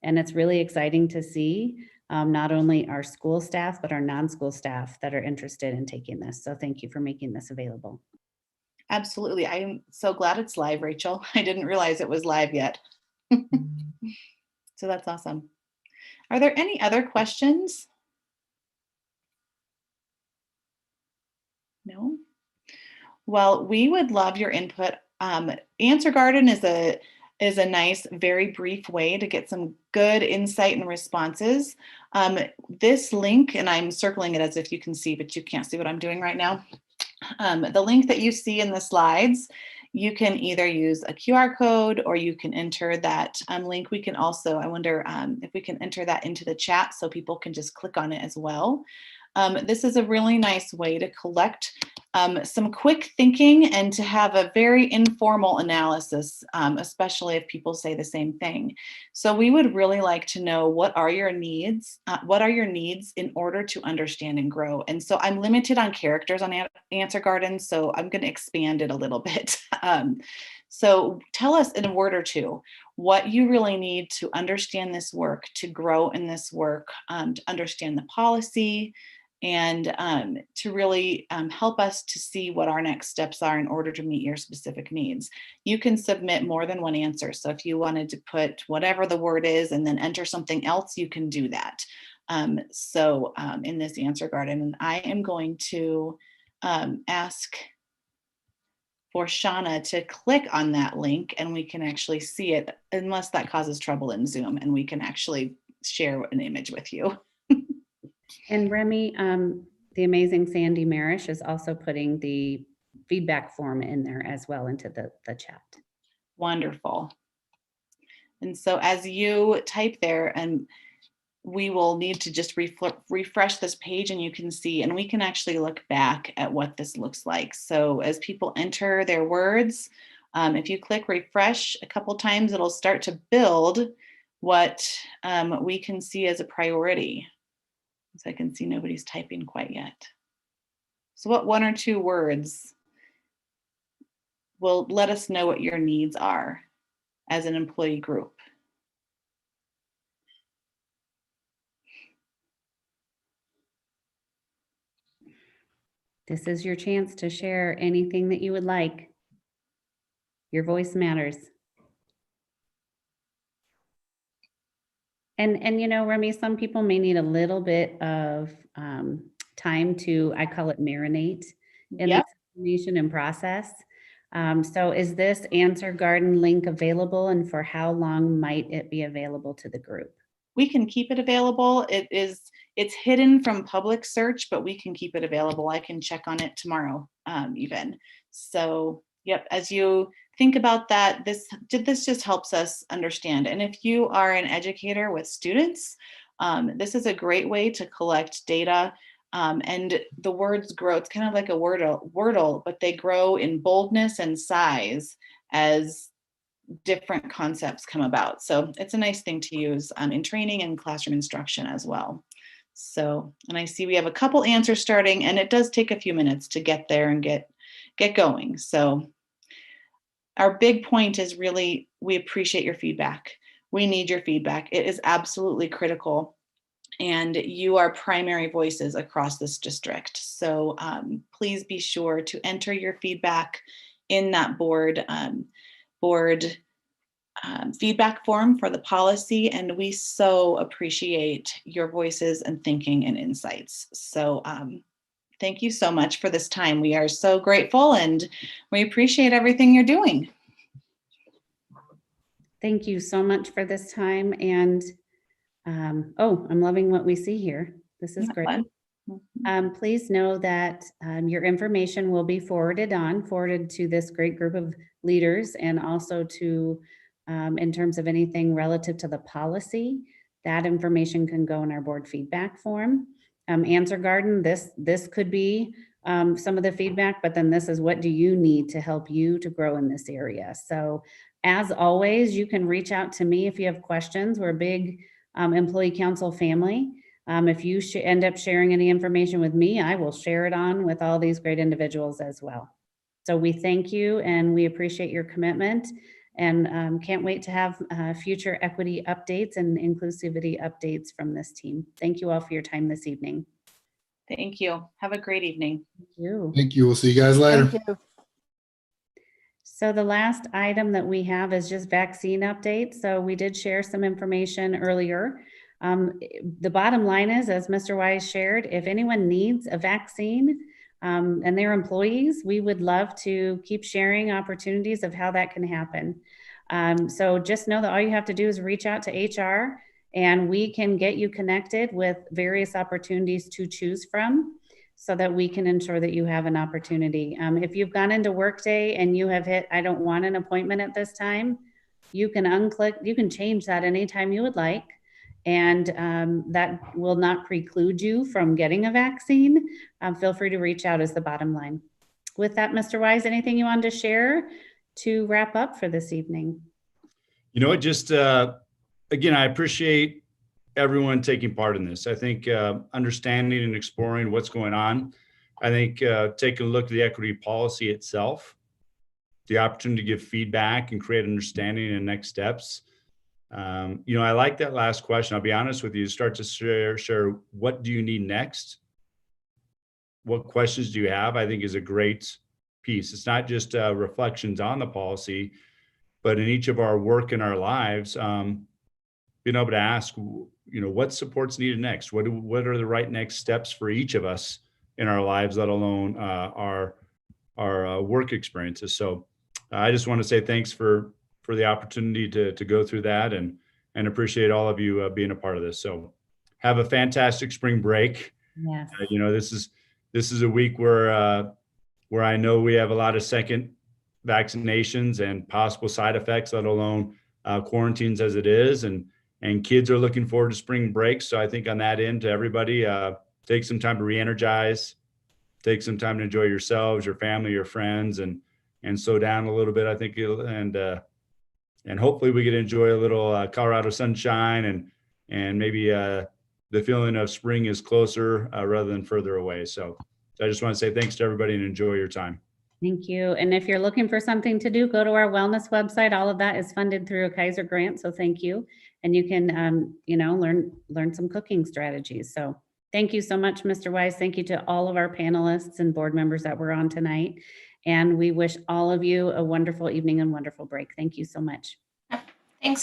and it's really exciting to see not only our school staff, but our non-school staff that are interested in taking this. So thank you for making this available. Absolutely. I'm so glad it's live, Rachel. I didn't realize it was live yet. So that's awesome. Are there any other questions? No? Well, we would love your input. Answer Garden is a nice, very brief way to get some good insight and responses. This link, and I'm circling it as if you can see, but you can't see what I'm doing right now. The link that you see in the slides, you can either use a QR code or you can enter that link. We can also, I wonder if we can enter that into the chat so people can just click on it as well. This is a really nice way to collect some quick thinking and to have a very informal analysis, especially if people say the same thing. So we would really like to know, what are your needs? What are your needs in order to understand and grow? And so I'm limited on characters on Answer Garden, so I'm going to expand it a little bit. So tell us in a word or two what you really need to understand this work, to grow in this work, to understand the policy, and to really help us to see what our next steps are in order to meet your specific needs. You can submit more than one answer. So if you wanted to put whatever the word is and then enter something else, you can do that. In this Answer Garden, and I am going to ask for Shauna to click on that link, and we can actually see it, unless that causes trouble in Zoom, and we can actually share an image with you. And Remy, the amazing Sandy Marish is also putting the feedback form in there as well into the chat. Wonderful. And so as you type there, and we will need to just refresh this page, and you can see, and we can actually look back at what this looks like. So as people enter their words, if you click refresh a couple times, it'll start to build what we can see as a priority. So I can see nobody's typing quite yet. So what one or two words will let us know what your needs are as an employee group? This is your chance to share anything that you would like. Your voice matters. And you know, Remy, some people may need a little bit of time to, I call it marinate in this information and process. So is this Answer Garden link available, and for how long might it be available to the group? We can keep it available. It's hidden from public search, but we can keep it available. I can check on it tomorrow even. So yep, as you think about that, this just helps us understand. And if you are an educator with students, this is a great way to collect data. And the words grow. It's kind of like a wordle, but they grow in boldness and size as different concepts come about. So it's a nice thing to use in training and classroom instruction as well. So, and I see we have a couple answers starting, and it does take a few minutes to get there and get going. So our big point is really, we appreciate your feedback. We need your feedback. It is absolutely critical. And you are primary voices across this district. So please be sure to enter your feedback in that board feedback form for the policy. And we so appreciate your voices and thinking and insights. So thank you so much for this time. We are so grateful, and we appreciate everything you're doing. Thank you so much for this time. And oh, I'm loving what we see here. This is great. Please know that your information will be forwarded to this great group of leaders, and also to, in terms of anything relative to the policy, that information can go in our board feedback form. Answer Garden, this could be some of the feedback, but then this is, what do you need to help you to grow in this area? So as always, you can reach out to me if you have questions. We're a big employee council family. If you end up sharing any information with me, I will share it on with all these great individuals as well. So we thank you, and we appreciate your commitment, and can't wait to have future equity updates and inclusivity updates from this team. Thank you all for your time this evening. Thank you. Have a great evening. Thank you. Thank you. We'll see you guys later. Thank you. So the last item that we have is just vaccine updates. So we did share some information earlier. The bottom line is, as Mr. Wise shared, if anyone needs a vaccine and their employees, we would love to keep sharing opportunities of how that can happen. So just know that all you have to do is reach out to HR, and we can get you connected with various opportunities to choose from, so that we can ensure that you have an opportunity. If you've gone into Workday and you have hit, I don't want an appointment at this time, you can unclick, you can change that anytime you would like. and that will not preclude you from getting a vaccine. Feel free to reach out is the bottom line. With that, Mr. Wise, anything you wanted to share to wrap up for this evening? You know what, just again, I appreciate everyone taking part in this. I think understanding and exploring what's going on. I think taking a look at the equity policy itself, the opportunity to give feedback and create understanding and next steps. You know, I like that last question. I'll be honest with you, start to share what do you need next? What questions do you have? I think is a great piece. It's not just reflections on the policy, but in each of our work in our lives, being able to ask, you know, what support's needed next? What are the right next steps for each of us in our lives, let alone our work experiences. So I just want to say thanks for the opportunity to go through that, and appreciate all of you being a part of this. So have a fantastic spring break. Yes. You know, this is a week where I know we have a lot of second vaccinations and possible side effects, let alone quarantines as it is, and kids are looking forward to spring break. So I think on that end, to everybody, take some time to re-energize, take some time to enjoy yourselves, your family, your friends, and slow down a little bit. I think and hopefully we get to enjoy a little Colorado sunshine, and maybe the feeling of spring is closer rather than further away. So I just want to say thanks to everybody and enjoy your time. Thank you. And if you're looking for something to do, go to our wellness website. All of that is funded through a Kaiser grant. So thank you. And you can, you know, learn some cooking strategies. So thank you so much, Mr. Wise. Thank you to all of our panelists and board members that were on tonight. And we wish all of you a wonderful evening and wonderful break. Thank you so much.